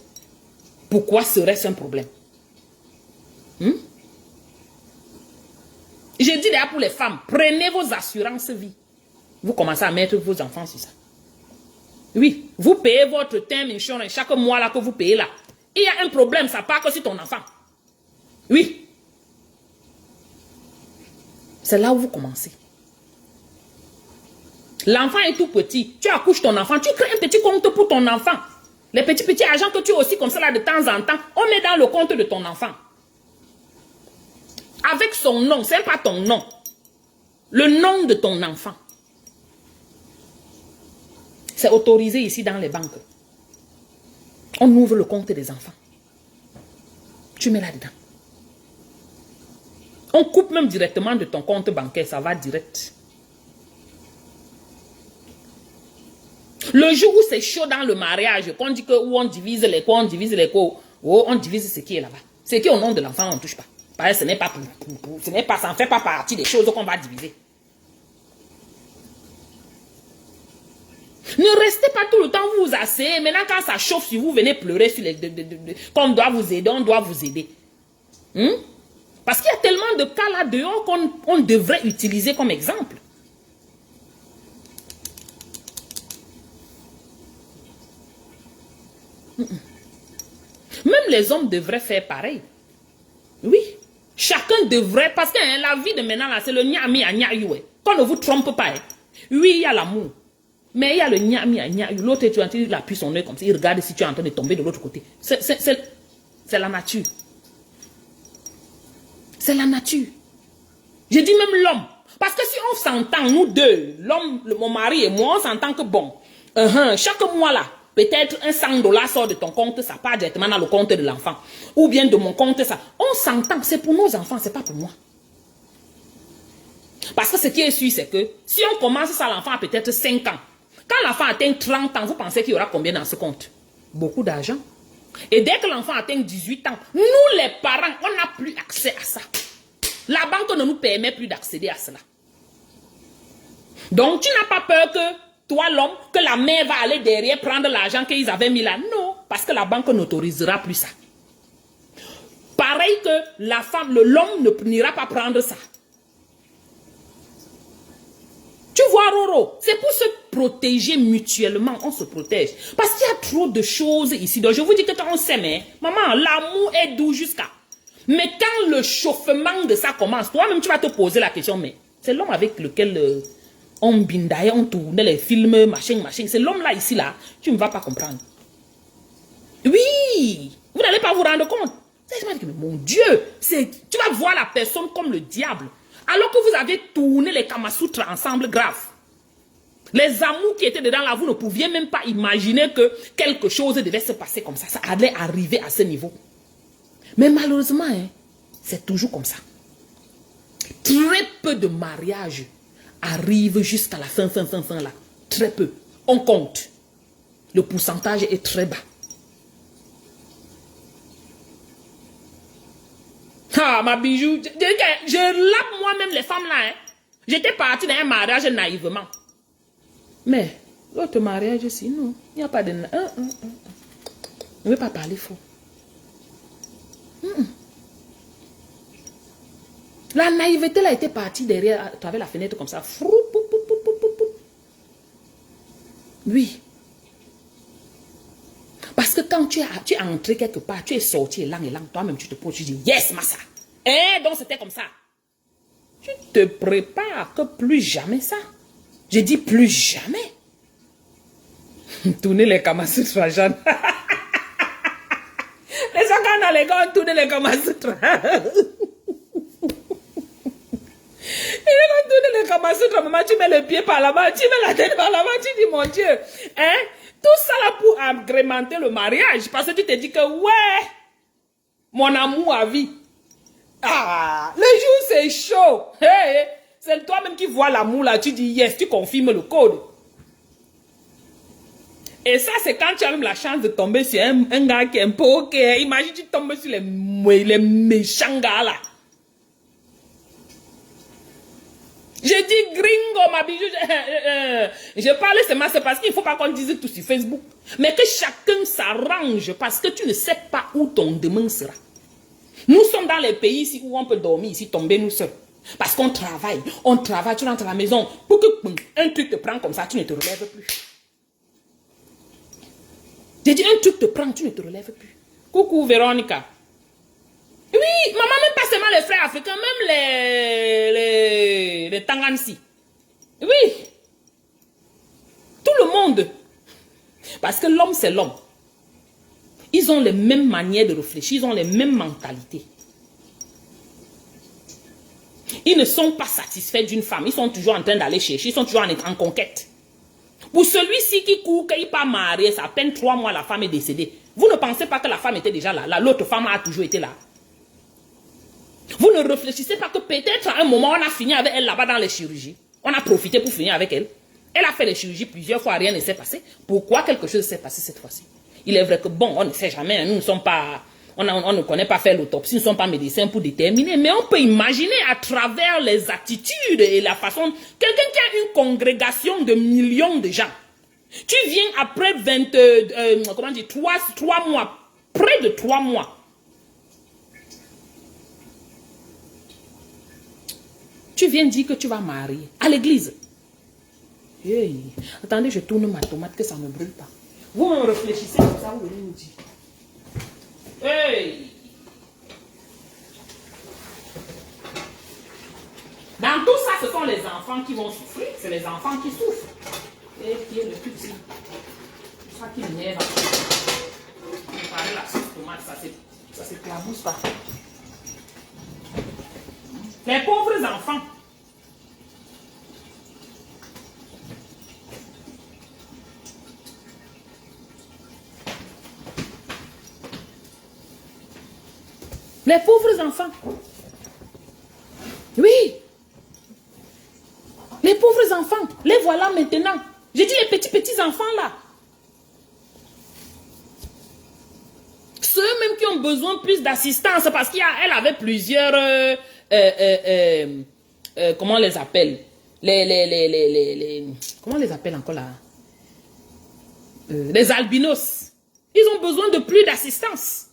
Pourquoi serait-ce un problème? J'ai dit d'ailleurs pour les femmes, prenez vos assurances vie. Vous commencez à mettre vos enfants sur ça. Oui, vous payez votre term insurance chaque mois là que vous payez là. Il y a un problème, ça part que sur ton enfant. Oui. C'est là où vous commencez. L'enfant est tout petit. Tu accouches ton enfant, tu crées un petit compte pour ton enfant. Les petits argents que tu as aussi comme ça là de temps en temps, on met dans le compte de ton enfant. Avec son nom, c'est pas ton nom. Le nom de ton enfant. C'est autorisé ici dans les banques. On ouvre le compte des enfants. Tu mets là-dedans. On coupe même directement de ton compte bancaire, ça va direct. Le jour où c'est chaud dans le mariage, qu'on dit que où on divise les quoi, on divise ce qui est là-bas. Ce qui est au nom de l'enfant, on ne touche pas. Parce que ça ne fait pas partie des choses qu'on va diviser. Ne restez pas tout le temps, vous vous asseyez. Maintenant, quand ça chauffe sur vous, venez pleurer sur qu'on doit vous aider, on doit vous aider. Parce qu'il y a tellement de cas là dehors qu'on devrait utiliser comme exemple. Même les hommes devraient faire pareil. Oui. Chacun devrait, parce que la vie de maintenant, là, c'est le nyami à nyayoué. Qu'on ne vous trompe pas. Oui, il y a l'amour. Mais il y a le nyami à nyayou. L'autre, tu entends, il appuie son œil comme ça. Il regarde si tu es en train de tomber de l'autre côté. C'est la nature. C'est la nature. Je dis même l'homme. Parce que si on s'entend, nous deux, l'homme, mon mari et moi, on s'entend que bon, chaque mois là, peut-être un $100 sort de ton compte, ça part directement dans le compte de l'enfant. Ou bien de mon compte, ça. On s'entend, c'est pour nos enfants, c'est pas pour moi. Parce que ce qui est sûr, c'est que si on commence ça, l'enfant a peut-être 5 ans. Quand l'enfant atteint 30 ans, vous pensez qu'il y aura combien dans ce compte? Beaucoup d'argent. Et dès que l'enfant atteint 18 ans, nous les parents, on n'a plus accès à ça. La banque ne nous permet plus d'accéder à cela. Donc, tu n'as pas peur que, toi l'homme, que la mère va aller derrière prendre l'argent qu'ils avaient mis là. Non, parce que la banque n'autorisera plus ça. Pareil que la femme, l'homme n'ira pas prendre ça. Tu vois, Roro, c'est pour se protéger mutuellement, on se protège. Parce qu'il y a trop de choses ici. Donc, je vous dis que quand on s'aime, hein, maman, l'amour est doux jusqu'à. Mais quand le chauffement de ça commence, toi-même, tu vas te poser la question, mais c'est l'homme avec lequel on bindaille, on tournait les films, machin. C'est l'homme-là, ici, là. Tu ne vas pas comprendre. Oui, vous n'allez pas vous rendre compte. Mais mon Dieu, tu vas voir la personne comme le diable. Alors que vous avez tourné les Kamasutra ensemble, grave. Les amours qui étaient dedans là, vous ne pouviez même pas imaginer que quelque chose devait se passer comme ça. Ça allait arriver à ce niveau. Mais malheureusement, hein, c'est toujours comme ça. Très peu de mariages arrivent jusqu'à la fin là. Très peu. On compte. Le pourcentage est très bas. Ah, ma bijou, je lappe moi-même les femmes là. Hein. J'étais partie dans un mariage naïvement. Mais, l'autre mariage aussi, non. Il n'y a pas de... On ne veut pas parler faux. La naïveté là était partie derrière, à travers la fenêtre comme ça. Oui. Parce que quand tu es entré quelque part, tu es sorti élan, toi-même tu te poses, tu dis yes, massa. Eh, donc c'était comme ça. Tu te prépares que plus jamais ça. Je dis plus jamais. Tourner les Kamasutra, Jeanne. Les gens dans les gars, tourner les Kamasutra. Et quand tourner les Kamasutra, maman, tu mets le pied par là-bas, tu mets la tête par là-bas, tu dis mon Dieu. Hein? Tout ça là pour agrémenter le mariage. Parce que tu te dis que ouais, mon amour à vie. Ah, le jour c'est chaud. Hey, c'est toi-même qui vois l'amour là, tu dis yes, tu confirmes le code. Et ça, c'est quand tu as même la chance de tomber sur un gars qui est un peu ok. Imagine, tu tombes sur les méchants gars là. Je dis gringo, ma bijou. Je parle seulement, c'est parce qu'il ne faut pas qu'on dise tout sur Facebook. Mais que chacun s'arrange parce que tu ne sais pas où ton demain sera. Nous sommes dans les pays ici où on peut dormir, ici, tomber nous seuls. Parce qu'on travaille, tu rentres à la maison. Pour que un truc te prend comme ça, tu ne te relèves plus. J'ai dit, un truc te prend, tu ne te relèves plus. Coucou Véronica. Oui, maman, même pas seulement les frères africains, même les Tangansi. Oui. Tout le monde. Parce que l'homme, c'est l'homme. Ils ont les mêmes manières de réfléchir, ils ont les mêmes mentalités. Ils ne sont pas satisfaits d'une femme, ils sont toujours en train d'aller chercher, ils sont toujours en conquête. Pour celui-ci qui court, qu'il n'est pas marié, ça à peine 3 mois, la femme est décédée. Vous ne pensez pas que la femme était déjà là, l'autre femme a toujours été là. Vous ne réfléchissez pas que peut-être à un moment, on a fini avec elle là-bas dans les chirurgies. On a profité pour finir avec elle. Elle a fait les chirurgies plusieurs fois, rien ne s'est passé. Pourquoi quelque chose s'est passé cette fois-ci? Il est vrai que bon, on ne sait jamais, nous ne sommes pas, on ne connaît pas faire l'autopsie, nous ne sommes pas médecins pour déterminer, mais on peut imaginer à travers les attitudes et la façon, quelqu'un qui a une congrégation de millions de gens, tu viens après 3 mois, près de 3 mois, tu viens dire que tu vas marier à l'église. Hey, attendez, je tourne ma tomate que ça ne brûle pas. Vous me réfléchissez comme ça, vous venez nous dire. Hey! Dans tout ça, ce sont les enfants qui vont souffrir. C'est les enfants qui souffrent. Et qui est le plus petit. C'est ça qui m'énerve. On parlait la sauce tomate, ça s'éclabousse pas. Les pauvres enfants. Les pauvres enfants. Oui. Les pauvres enfants. Les voilà maintenant. J'ai dit les petits enfants là. Ceux même qui ont besoin plus d'assistance parce qu'elle avait plusieurs... comment on les appelle? comment on les appelle encore là? Les albinos. Ils ont besoin de plus d'assistance.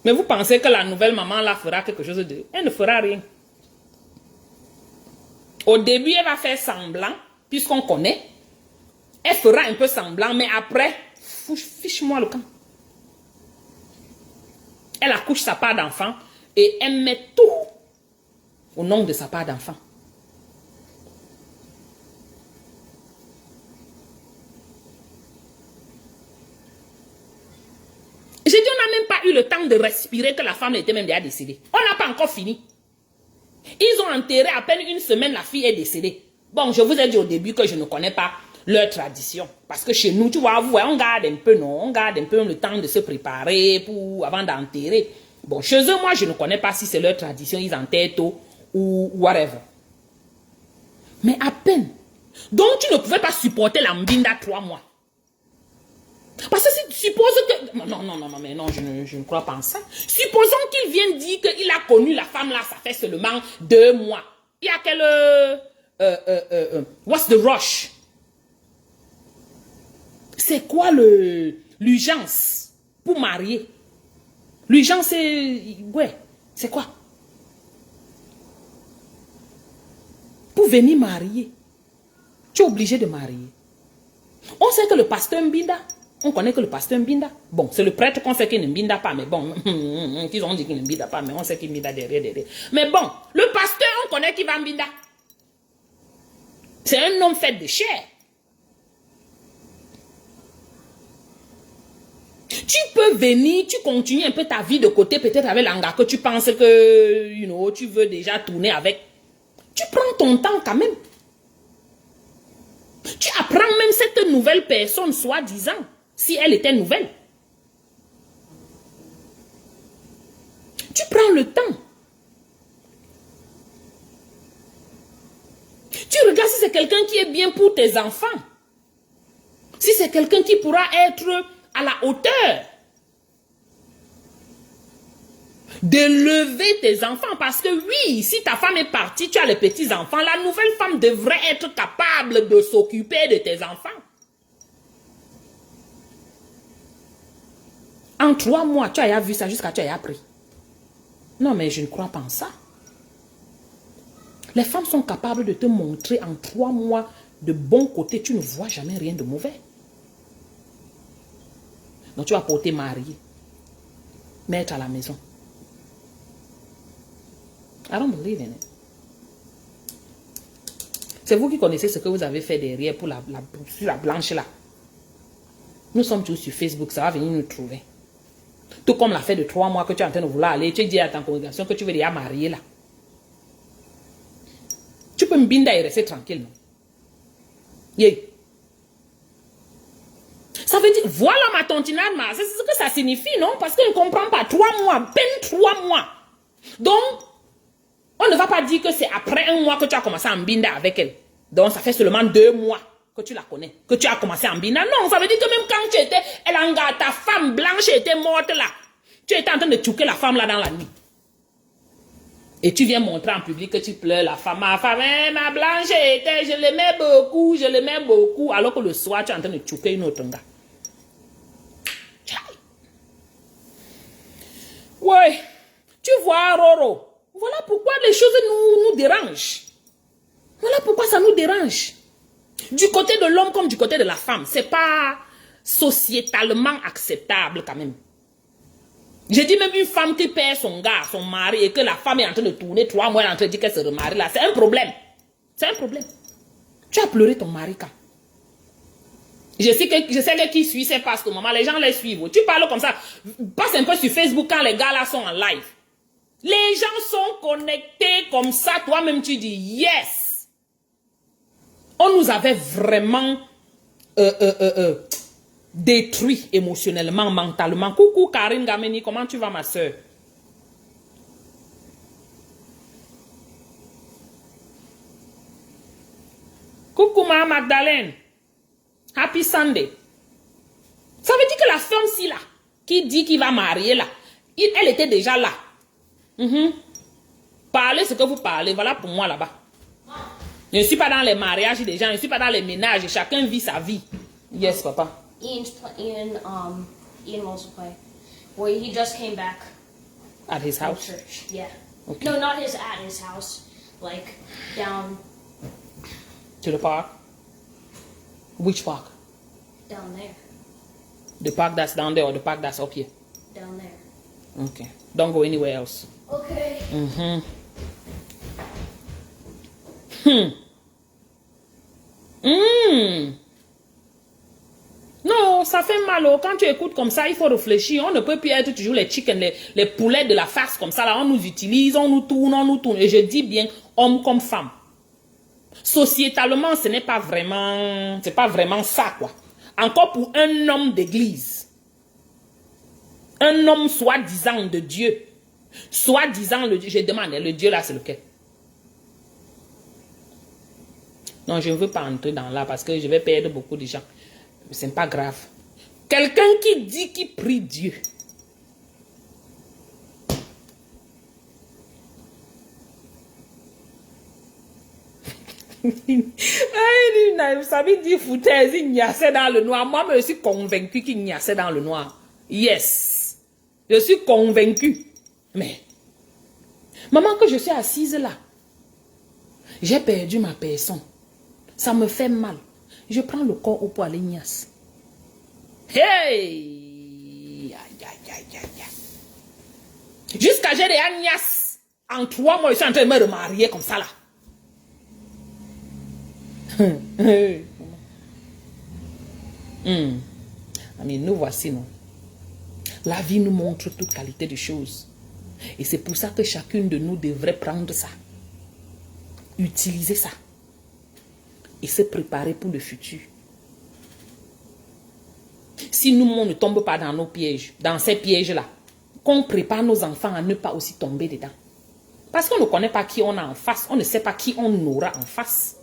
Mais vous pensez que la nouvelle maman là fera quelque chose de... Elle ne fera rien. Au début, elle va faire semblant, puisqu'on connaît. Elle fera un peu semblant, mais après, fiche-moi le camp. Elle accouche sa part d'enfant et elle met tout au nom de sa part d'enfant. J'ai dit, on n'a même pas eu le temps de respirer que la femme était même déjà décédée. On n'a pas encore fini. Ils ont enterré à peine une semaine, la fille est décédée. Bon, je vous ai dit au début que je ne connais pas leur tradition. Parce que chez nous, tu vois, on garde un peu, non? On garde un peu le temps de se préparer avant d'enterrer. Bon, chez eux, moi, je ne connais pas si c'est leur tradition, ils enterrent tôt ou whatever. Mais à peine. Donc, tu ne pouvais pas supporter la mbinda 3 mois. Parce que si tu supposes que... Non, je ne crois pas en ça. Supposons qu'il vienne dire qu'il a connu la femme là, ça fait seulement 2 mois. Il y a quel... what's the rush? C'est quoi l'urgence pour marier? L'urgence, c'est... Ouais, c'est quoi? Pour venir marier, tu es obligé de marier. On sait que le pasteur Mbinda... On connaît que le pasteur Mbinda. Bon, c'est le prêtre qu'on sait qu'il ne Mbinda pas, mais bon, ils ont dit qu'il ne Mbinda pas, mais on sait qu'il Mbinda derrière. Mais bon, le pasteur, on connaît qu'il va Mbinda. C'est un homme fait de chair. Tu peux venir, tu continues un peu ta vie de côté, peut-être avec l'anga que tu penses que, tu veux déjà tourner avec. Tu prends ton temps quand même. Tu apprends même cette nouvelle personne, soi-disant. Si elle était nouvelle. Tu prends le temps. Tu regardes si c'est quelqu'un qui est bien pour tes enfants. Si c'est quelqu'un qui pourra être à la hauteur d'élever tes enfants. Parce que oui, si ta femme est partie, tu as les petits-enfants, la nouvelle femme devrait être capable de s'occuper de tes enfants. En 3 mois, tu as vu ça jusqu'à tu as appris. Non, mais je ne crois pas en ça. Les femmes sont capables de te montrer en 3 mois de bon côté. Tu ne vois jamais rien de mauvais. Donc, tu vas porter marié. Mettre à la maison. I don't believe in it. C'est vous qui connaissez ce que vous avez fait derrière pour la blanche là. Nous sommes tous sur Facebook. Ça va venir nous trouver. Tout comme l'affaire de 3 mois que tu es en train de vouloir aller, tu dis à ta congrégation que tu veux déjà marier là. Tu peux me binda et rester tranquille, non? Yeah. Ça veut dire, voilà ma tontinade, c'est ce que ça signifie, non? Parce qu'elle ne comprend pas. 3 mois, peine 3 mois. Donc, on ne va pas dire que c'est après 1 mois que tu as commencé à mbinda avec elle. Donc, ça fait seulement 2 mois que tu la connais, que tu as commencé à mbinda. Non, ça veut dire que même quand tu étais, ta femme blanche était morte là. Tu étais en train de tchouquer la femme là dans la nuit. Et tu viens montrer en public que tu pleures la femme. Ma femme, ma blanche était, je l'aimais beaucoup, alors que le soir, tu es en train de tchouquer une autre gars. Ouais, tu vois, Roro, voilà pourquoi les choses nous dérangent. Voilà pourquoi ça nous dérange. Du côté de l'homme comme du côté de la femme, c'est pas sociétalement acceptable quand même. J'ai dit même une femme qui perd son gars, son mari, et que la femme est en train de tourner 3 mois, elle est en train de dire qu'elle se remarie là. C'est un problème. C'est un problème. Tu as pleuré ton mari quand? Je sais que qui suit, c'est parce que maman, les gens les suivent. Tu parles comme ça. Passe un peu sur Facebook quand les gars là sont en live. Les gens sont connectés comme ça. Toi-même, tu dis yes. On nous avait vraiment détruit émotionnellement, mentalement. Coucou Karine Gameni, comment tu vas ma soeur? Coucou ma Magdalene. Happy Sunday. Ça veut dire que la femme-ci là, qui dit qu'il va marier là, elle était déjà là. Parlez ce que vous parlez, voilà pour moi là-bas. Je ne suis pas dans les mariages des gens, je ne suis pas dans les ménages, chacun vit sa vie. Yes, papa. Ian wants to play. Well, he just came back At his from house. church. Yeah. Okay. No, not at his house. Like down To the park? Which park? down there. The park that's down there or the park that's up here? Down there. Okay. Don't go anywhere else. Okay. Non, ça fait mal. Oh. Quand tu écoutes comme ça, il faut réfléchir. On ne peut plus être toujours les chickens, les poulets de la farce comme ça. Là, on nous utilise, on nous tourne, on nous tourne. Et je dis bien, homme comme femme. Sociétalement, ce n'est pas vraiment, c'est pas vraiment ça, quoi. Encore pour un homme d'église. Un homme soi-disant de Dieu. Soi-disant le Dieu. Je demande, le Dieu là, c'est lequel? Non, je ne veux pas entrer dans là parce que je vais perdre beaucoup de gens. Ce n'est pas grave. Quelqu'un qui dit qu'il prie Dieu. Vous savez dire foutaise, il n'y a assez dans le noir. Moi, je suis convaincu qu'il n'y a assez dans le noir. Yes. Je suis convaincu. Mais, maman, que je suis assise là, j'ai perdu ma personne. Ça me fait mal. Je prends le corps au poil Ignace. Hey! Aïe, aïe, aïe, aïe, aïe. Jusqu'à j'ai des Ignace. En 3 mois, je suis en train de me remarier comme ça là. Mais nous voici, non. La vie nous montre toute qualité de choses. Et c'est pour ça que chacune de nous devrait prendre ça. Utiliser ça. Et se préparer pour le futur. Si nous, on ne tombe pas dans nos pièges, dans ces pièges-là, qu'on prépare nos enfants à ne pas aussi tomber dedans. Parce qu'on ne connaît pas qui on a en face, on ne sait pas qui on aura en face.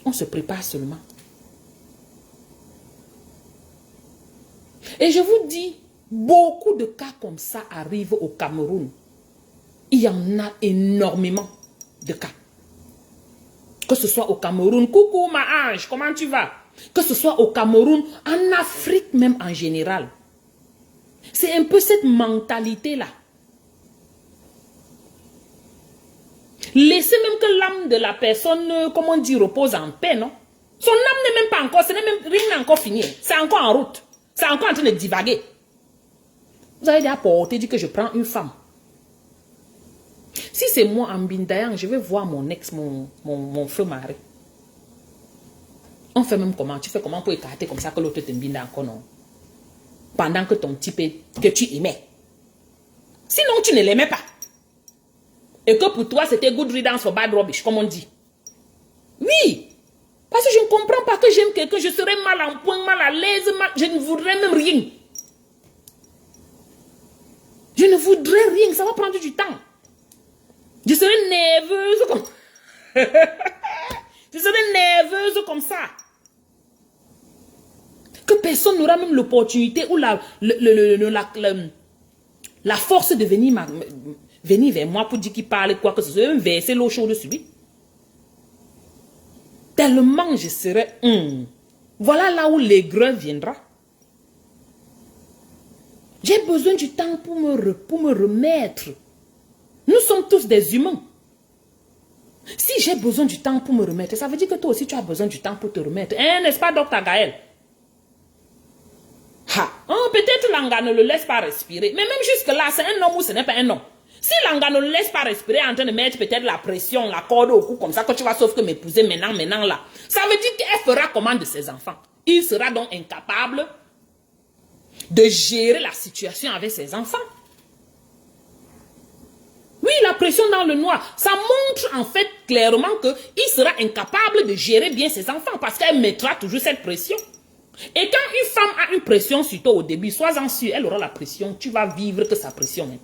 On se prépare seulement. Et je vous dis, beaucoup de cas comme ça arrivent au Cameroun. Il y en a énormément de cas. Que ce soit au Cameroun, coucou ma ange, comment tu vas? Que ce soit au Cameroun, en Afrique même en général. C'est un peu cette mentalité-là. Laissez même que l'âme de la personne, comment dire, repose en paix, non? Son âme n'est même pas encore, rien n'est encore fini. C'est encore en route. C'est encore en train de divaguer. Vous avez déjà porté, dit que je prends une femme. Si c'est moi en Bindayang, je vais voir mon ex, mon frère mari. On fait même comment? Tu fais comment pour écarter comme ça que l'autre te binda encore, non? Pendant que ton type que tu aimais. Sinon, tu ne l'aimais pas. Et que pour toi, c'était good riddance for bad rubbish, comme on dit. Oui. Parce que je ne comprends pas que j'aime quelqu'un, je serais mal en point, mal à l'aise, je ne voudrais même rien. Je ne voudrais rien, ça va prendre du temps. Je serais nerveuse comme... je serais nerveuse comme ça. Que personne n'aura même l'opportunité ou la force de venir vers moi pour dire qu'il parle quoi que ce soit, même verser l'eau chaude sur lui. Tellement je serais... Voilà là où l'aigreur viendra. J'ai besoin du temps pour me remettre. Nous sommes tous des humains. Si j'ai besoin du temps pour me remettre, ça veut dire que toi aussi tu as besoin du temps pour te remettre. Hein, n'est-ce pas, Dr. Gaël? Peut-être Langa ne le laisse pas respirer. Mais même jusque-là, c'est un homme ou ce n'est pas un homme. Si Langa ne le laisse pas respirer en train de mettre peut-être la pression, la corde au cou, comme ça, que tu vas sauf que m'épouser maintenant là, ça veut dire qu'elle fera comment de ses enfants? Il sera donc incapable de gérer la situation avec ses enfants. Oui, la pression dans le noir, ça montre en fait clairement qu'il sera incapable de gérer bien ses enfants parce qu'elle mettra toujours cette pression. Et quand une femme a une pression sur toi au début, sois-en sûr, elle aura la pression, tu vas vivre que sa pression. Hein.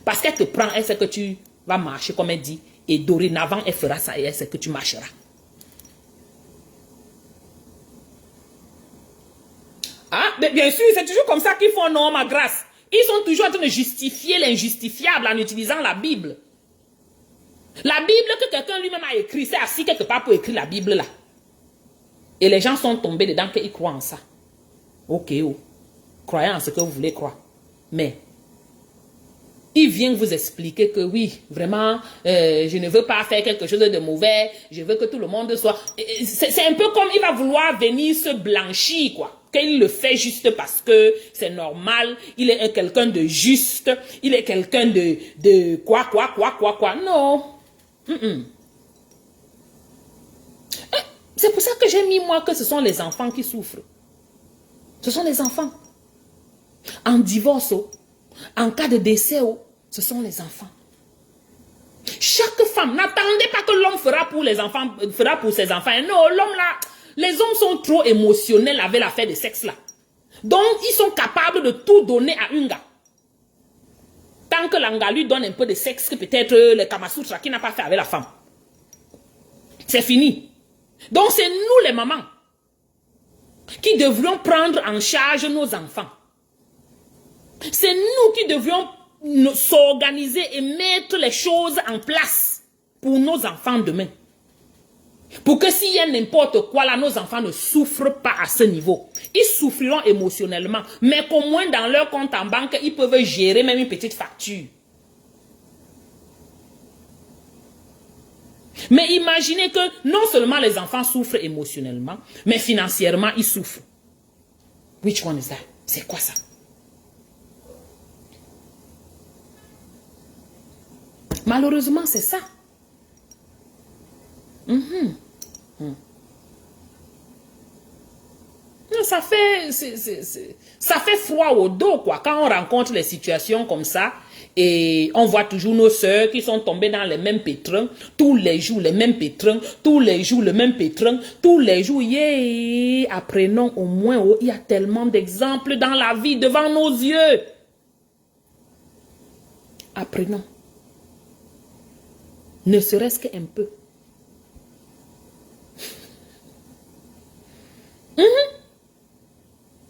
Parce qu'elle te prend, elle sait que tu vas marcher comme elle dit, et dorénavant, elle fera ça et elle sait que tu marcheras. Ah, mais bien sûr, c'est toujours comme ça qu'ils font, non, ma grâce. Ils sont toujours en train de justifier l'injustifiable en utilisant la Bible. La Bible que quelqu'un lui-même a écrit, c'est assis quelque part pour écrire la Bible là. Et les gens sont tombés dedans qu'ils croient en ça. Ok, oh. Croyez en ce que vous voulez croire. Mais, il vient vous expliquer que oui, vraiment, je ne veux pas faire quelque chose de mauvais. Je veux que tout le monde soit... C'est un peu comme il va vouloir venir se blanchir, quoi. Qu'il le fait juste parce que c'est normal. Il est quelqu'un de juste. Il est quelqu'un de quoi. Non. C'est pour ça que j'ai mis moi que ce sont les enfants qui souffrent. Ce sont les enfants. En divorce, en cas de décès, ce sont les enfants. Chaque femme, n'attendez pas que l'homme fera pour les enfants, fera pour ses enfants. Non, l'homme là, les hommes sont trop émotionnels avec l'affaire de sexe là. Donc, ils sont capables de tout donner à une gars. Tant que l'anga lui donne un peu de sexe, que peut-être le Kamasutra qui n'a pas fait avec la femme. C'est fini. Donc, c'est nous les mamans qui devrions prendre en charge nos enfants. C'est nous qui devrions s'organiser et mettre les choses en place pour nos enfants demain. Pour que s'il y a n'importe quoi là, nos enfants ne souffrent pas à ce niveau. Ils souffriront émotionnellement, mais qu'au moins dans leur compte en banque, ils peuvent gérer même une petite facture. Mais imaginez que non seulement les enfants souffrent émotionnellement, mais financièrement, ils souffrent. Which one is that? C'est quoi ça? Malheureusement, c'est ça. Ça fait froid au dos, quoi. Quand on rencontre les situations comme ça, et on voit toujours nos sœurs qui sont tombées dans les mêmes pétrins, tous les jours les mêmes pétrins, tous les jours le même pétrin, tous les jours, yeah. Apprenons au moins, il y a tellement d'exemples dans la vie devant nos yeux. Apprenons. Ne serait-ce qu'un peu.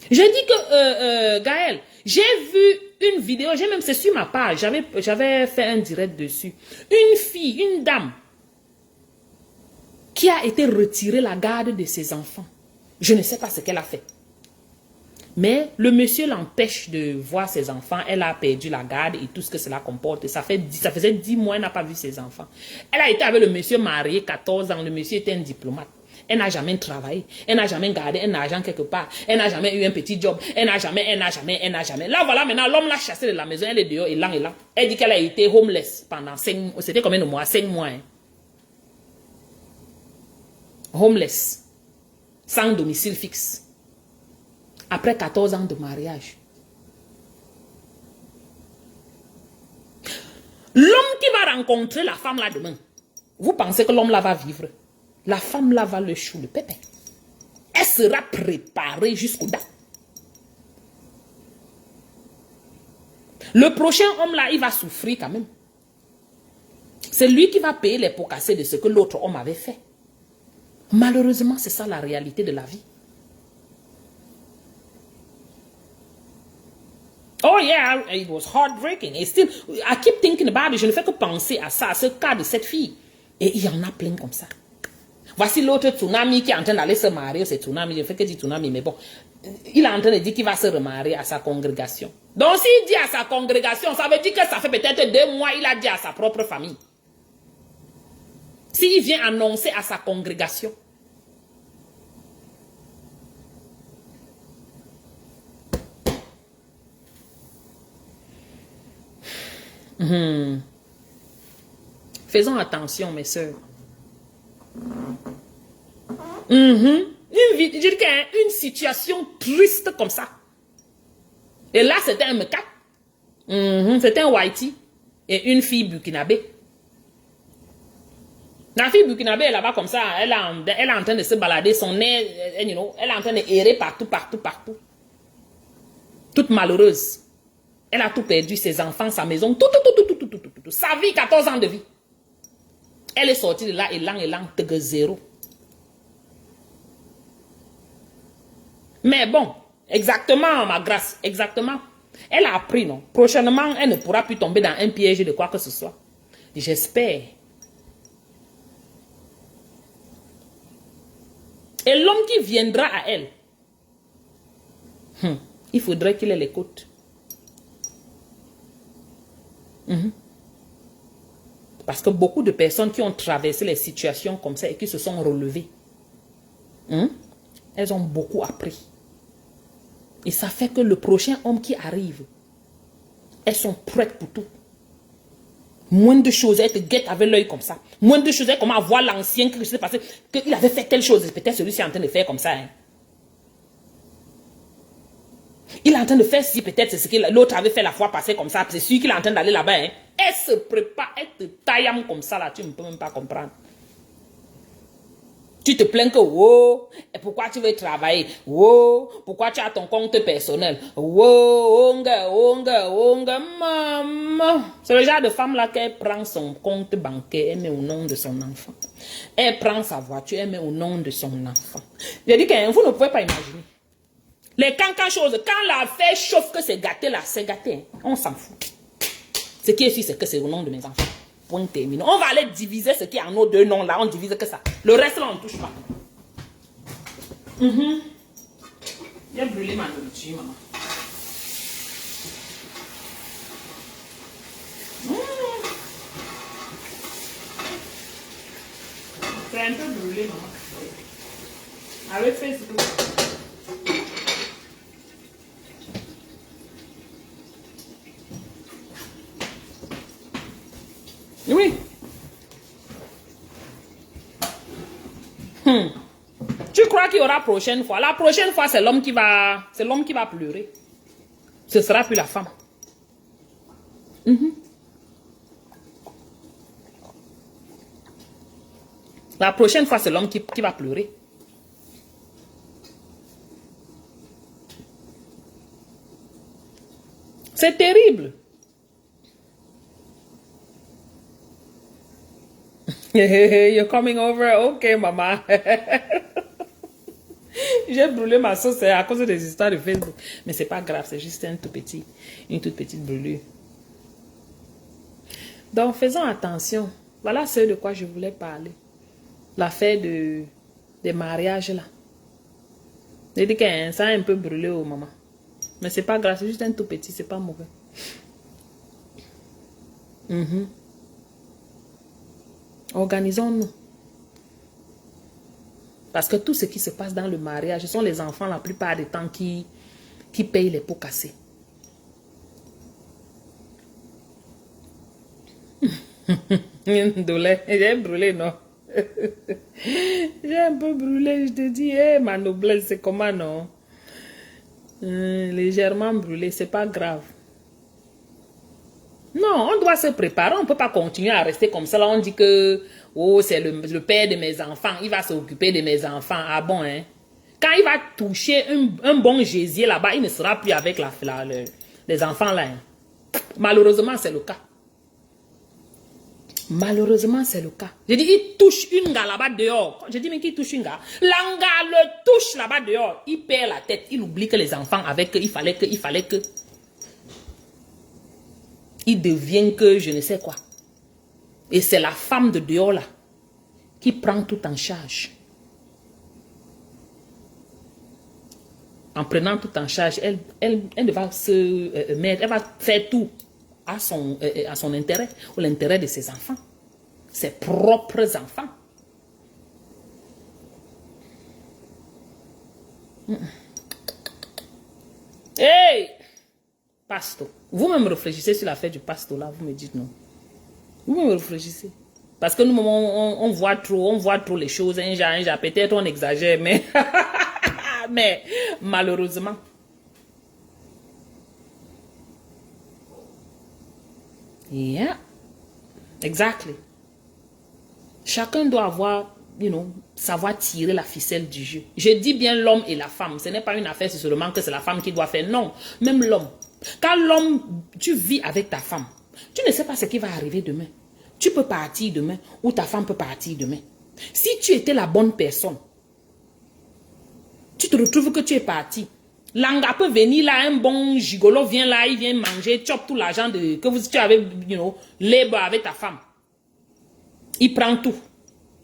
J'ai dit que, Gaël, j'ai vu une vidéo, c'est sur ma page, j'avais fait un direct dessus. Une fille, une dame, qui a été retirée la garde de ses enfants. Je ne sais pas ce qu'elle a fait. Mais le monsieur l'empêche de voir ses enfants. Elle a perdu la garde et tout ce que cela comporte. Ça faisait 10 mois, elle n'a pas vu ses enfants. Elle a été avec le monsieur marié, 14 ans. Le monsieur était un diplomate. Elle n'a jamais travaillé. Elle n'a jamais gardé un argent quelque part. Elle n'a jamais eu un petit job. Elle n'a jamais. Là, voilà, maintenant, l'homme l'a chassée de la maison. Elle est dehors, et là. Elle dit qu'elle a été homeless pendant 5 mois. C'était combien de mois? 5 mois. Hein? Homeless. Sans domicile fixe. Après 14 ans de mariage. L'homme qui va rencontrer la femme là demain, vous pensez que l'homme là va vivre? La femme là va le chou, le pépé. Elle sera préparée jusqu'au date. Le prochain homme là, il va souffrir quand même. C'est lui qui va payer les pots cassés de ce que l'autre homme avait fait. Malheureusement, c'est ça la réalité de la vie. Oh yeah, it was heartbreaking. Et still, I keep thinking about it. Je ne fais que penser à ça, à ce cas de cette fille. Et il y en a plein comme ça. Voici l'autre tsunami qui est en train d'aller se marier. C'est tsunami, je ne fais que dire tsunami, mais bon. Il est en train de dire qu'il va se remarier à sa congrégation. Donc s'il dit à sa congrégation, ça veut dire que ça fait peut-être 2 mois, il a dit à sa propre famille. S'il vient annoncer à sa congrégation. Faisons attention, mes soeurs. Je dis qu'une situation triste comme ça. Et là, c'était un M4. C'était un Whitey. Et une fille burkinabé. La fille burkinabé, elle est là-bas comme ça. Elle est en train de se balader. Son nez, elle est en train de errer partout. Toute malheureuse. Elle a tout perdu, ses enfants, sa maison, tout. Sa vie, 14 ans de vie. Elle est sortie de là, élan, zéro. Mais bon, exactement, ma grâce, exactement. Elle a appris, non? Prochainement, elle ne pourra plus tomber dans un piège de quoi que ce soit. J'espère Et l'homme qui viendra à elle, il faudrait qu'il l'écoute. Parce que beaucoup de personnes qui ont traversé les situations comme ça et qui se sont relevées, elles ont beaucoup appris. Et ça fait que le prochain homme qui arrive, elles sont prêtes pour tout. Moins de choses, elles te guettent avec l'œil comme ça. Moins de choses, elles commencent à voir l'ancien qui s'est passé, qu'il avait fait telle chose. Peut-être celui-ci est en train de faire comme ça. Hein. Il est en train de faire si peut-être c'est ce que l'autre avait fait la fois passée comme ça. C'est celui qui est en train d'aller là-bas. Hein. Elle se prépare, elle te taille comme ça là. Tu ne peux même pas comprendre. Tu te plains que, oh, et pourquoi tu veux travailler? Oh, pourquoi tu as ton compte personnel? Oh, onga, maman. C'est le genre de femme là qui prend son compte bancaire, elle met au nom de son enfant. Elle prend sa voiture, elle met au nom de son enfant. Je dis que vous ne pouvez pas imaginer. Les cancans choses, quand l'affaire chauffe que c'est gâté là, c'est gâté. Hein. On s'en fout. Ce qui est sûr, c'est que c'est au nom de mes enfants. Point terminé. On va aller diviser ce qui est en nos deux noms là. On divise que ça. Le reste là, on ne touche pas. J'ai brûlé ma nourriture, maman. C'est un peu brûlé, maman. Avec Facebook. Oui. Tu crois qu'il y aura la prochaine fois? La prochaine fois, c'est l'homme qui va pleurer. Ce sera plus la femme. La prochaine fois, c'est l'homme qui va pleurer. C'est terrible. You're coming over? Ok, maman. J'ai brûlé ma sauce à cause des histoires de Facebook. Mais c'est pas grave, c'est juste une toute petite brûlure. Donc, faisons attention. Voilà ce de quoi je voulais parler. L'affaire des mariages là. J'ai dit que ça a un peu brûlé au maman. Mais c'est pas grave, c'est juste un tout petit, c'est pas mauvais. Organisons-nous. Parce que tout ce qui se passe dans le mariage, ce sont les enfants la plupart du temps qui payent les pots cassés. J'ai brûlé, non? J'ai un peu brûlé, je te dis, ma noblesse, c'est comment, non? Légèrement brûlé, c'est pas grave. Non, on doit se préparer, on ne peut pas continuer à rester comme ça. Là, on dit que, oh, c'est le père de mes enfants, il va s'occuper de mes enfants. Ah bon, hein? Quand il va toucher un bon gésier là-bas, il ne sera plus avec les enfants là. Hein. Malheureusement, c'est le cas. Malheureusement, c'est le cas. Je dis, il touche une gars là-bas dehors. Je dis, mais qui touche une gars? L'anga le touche là-bas dehors. Il perd la tête. Il oublie que les enfants avec eux, il fallait que. Il devient que je ne sais quoi. Et c'est la femme de dehors là qui prend tout en charge. En prenant tout en charge, elle va se mettre, elle va faire tout à son intérêt ou l'intérêt de ses enfants. Ses propres enfants. Hey! Pasto. Vous-même réfléchissez sur l'affaire du pasto là, vous me dites non. Vous-même réfléchissez. Parce que nous, on voit trop les choses, peut-être on exagère, mais, mais malheureusement. Yeah, exactly. Chacun doit avoir, savoir tirer la ficelle du jeu. Je dis bien l'homme et la femme. Ce n'est pas une affaire, c'est seulement que c'est la femme qui doit faire. Non, même l'homme. Quand l'homme, tu vis avec ta femme, tu ne sais pas ce qui va arriver demain. Tu peux partir demain ou ta femme peut partir demain. Si tu étais la bonne personne, tu te retrouves que tu es parti. L'anga peut venir là, un bon gigolo vient là, il vient manger, chope tout l'argent que tu avais, libre avec ta femme. Il prend tout.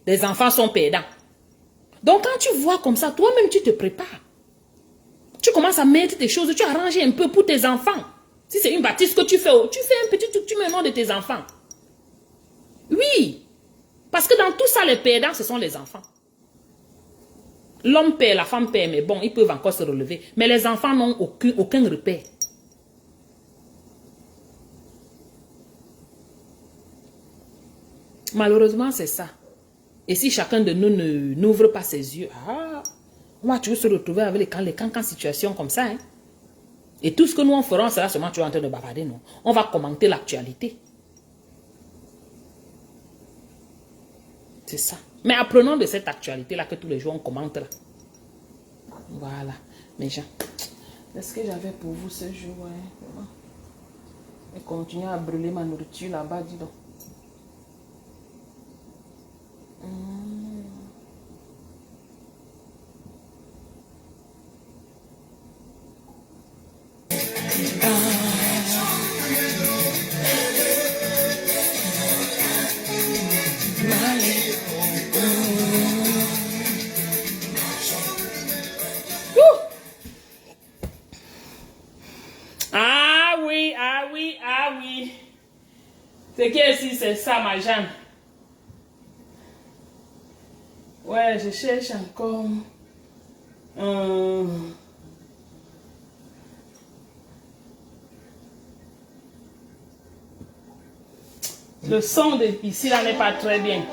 Les enfants sont perdants. Donc, quand tu vois comme ça, toi-même, tu te prépares. Tu commences à mettre tes choses, tu arranges un peu pour tes enfants. Si c'est une bâtisse que tu fais un petit truc, tu mets le nom de tes enfants. Oui. Parce que dans tout ça, les perdants, ce sont les enfants. L'homme perd, la femme perd, mais bon, ils peuvent encore se relever. Mais les enfants n'ont aucun repère. Malheureusement, c'est ça. Et si chacun de nous n'ouvre pas ses yeux, on va toujours se retrouver avec les cancans situations comme ça. Hein? Et tout ce que nous en ferons, c'est là seulement tu es en train de bavarder, non? On va commenter l'actualité. C'est ça. Mais apprenons de cette actualité-là que tous les jours on commente là. Voilà. Mes gens, est-ce que j'avais pour vous ce jour? Ouais. Et continuer à brûler ma nourriture là-bas, dis donc. Ah oui, ah oui, ah oui. C'est qui ici, c'est ça, ma Jeanne. Ouais, je cherche encore. Le son de ici là n'est pas très bien.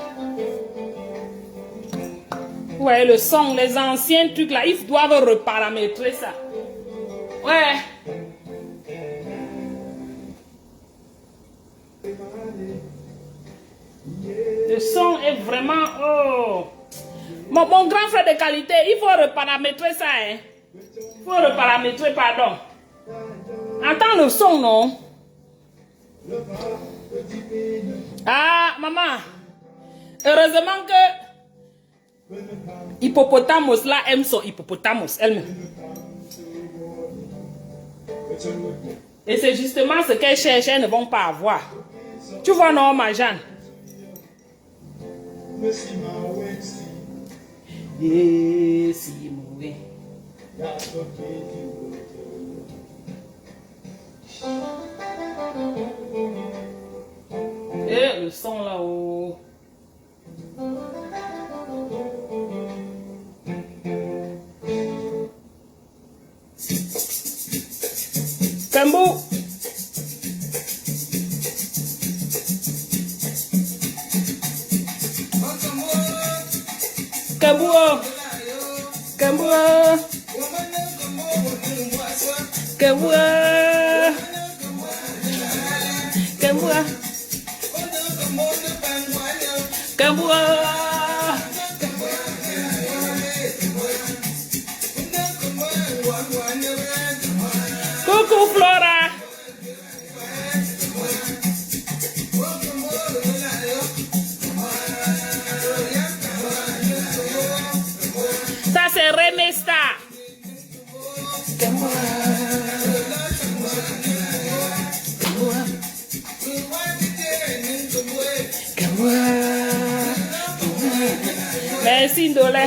Ouais, le son, les anciens trucs là, ils doivent reparamétrer ça. Ouais. Le son est vraiment... Oh. Mon grand frère de qualité, il faut reparamétrer ça. Hein. Il faut reparamétrer, pardon. Entends le son, non? Ah, maman. Heureusement que Hippopotamos là aime son hippopotamos elle-même. Et c'est justement ce qu'elles cherchent, elles ne vont pas avoir. Tu vois, non, ma Jeanne? Yes, oui. Et le son là-haut. Kambou. Kambou. Kambou. Kambou. Kambou. Kambou. Coucou Flora. Ça c'est Remesta. Merci Ndolé.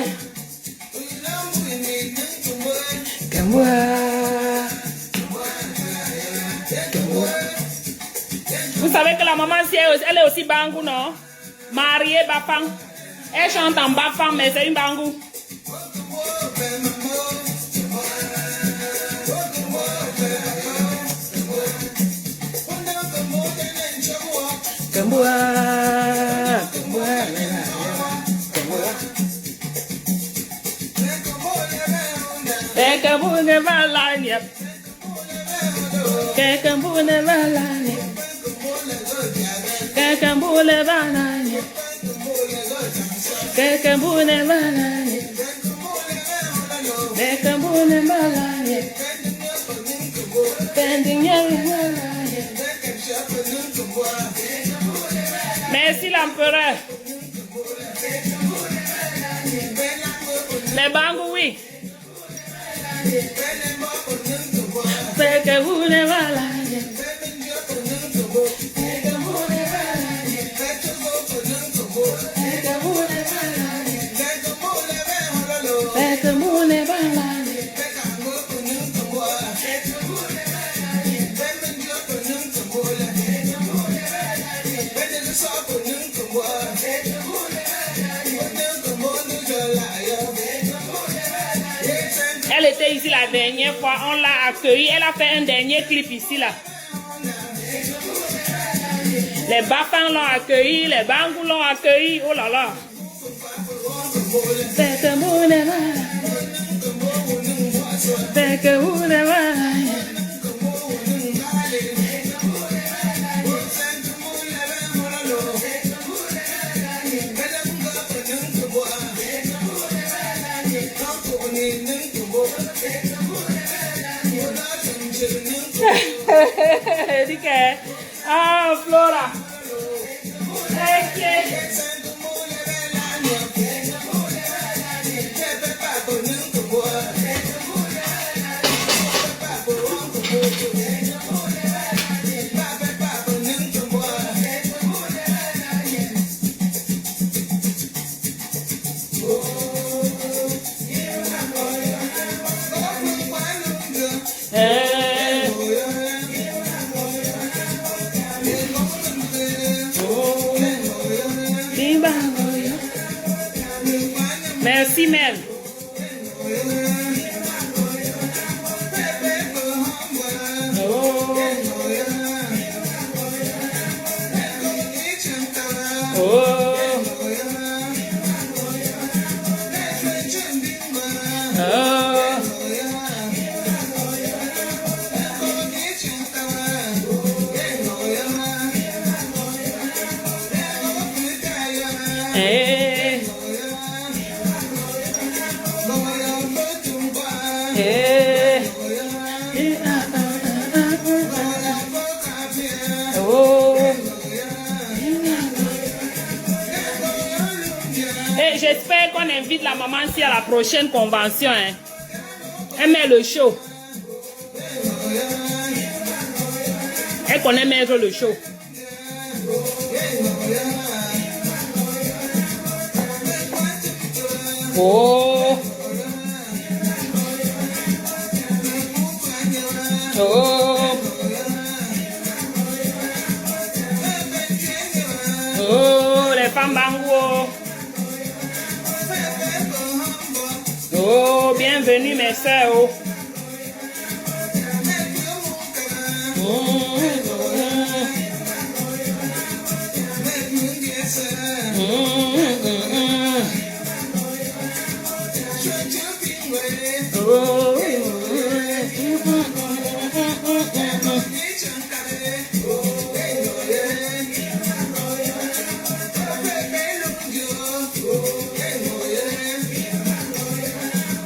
Vous savez que la maman, elle est aussi bangou, non? Mariée, Bafang. Elle chante en Bafang, mais c'est une bangou. Merci l'empereur. Les bangou, oui. C'est que vous ne voilà. Elle était ici la dernière fois, on l'a accueillie, elle a fait un dernier clip ici là. Les Bafang l'ont accueilli, les Bangou l'ont accueilli, oh là là. Dit que, ah, Flora. Merci, Mel. J'espère qu'on invite la maman ici à la prochaine convention. Hein. Elle met le show. Elle connaît mettre le show. Oh. Oh. Oh, les femmes Bangou. Oh, bienvenue mes soeurs. Oh.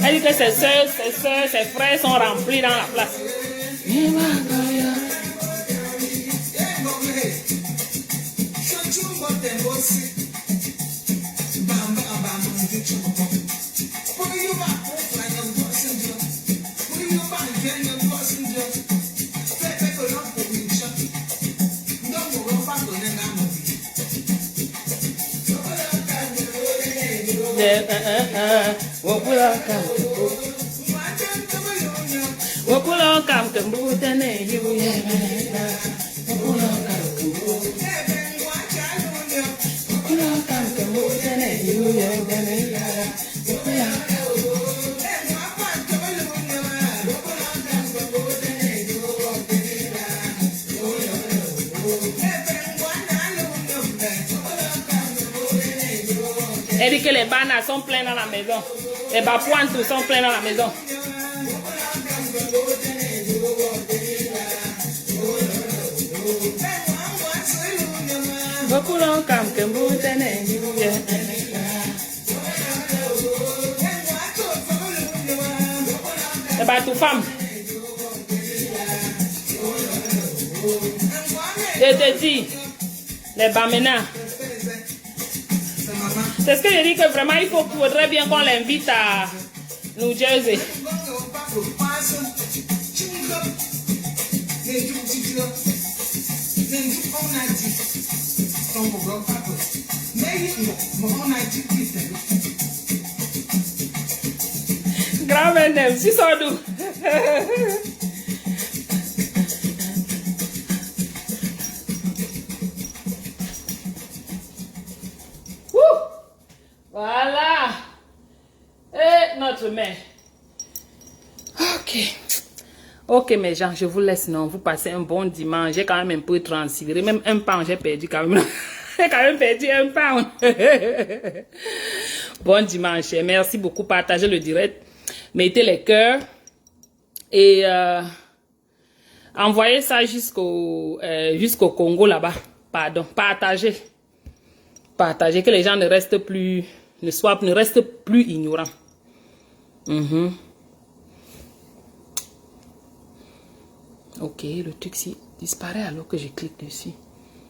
Elle dit que ses soeurs, ses frères sont remplis dans la place. Elle dit que les banas sont pleins dans la maison. Les bapouantes sont pleins dans la maison. Les batoufammes. Je te dis, les bamena. C'est ce que je dis que vraiment il faudrait bien qu'on l'invite à New Jersey. Grand-mère n'aime, si ça doux. Voilà. Et notre mère. Ok. Ok, mes gens, je vous laisse, non. Vous passez un bon dimanche. J'ai quand même un peu transféré. Même un pound, j'ai perdu quand même. J'ai quand même perdu un pound. Bon dimanche. Merci beaucoup. Partagez le direct. Mettez les cœurs. Et envoyez ça jusqu'au Congo là-bas. Pardon. Partagez. Partagez, que les gens ne restent plus, ne restent plus ignorants. Ok, le truc disparaît alors que je clique dessus.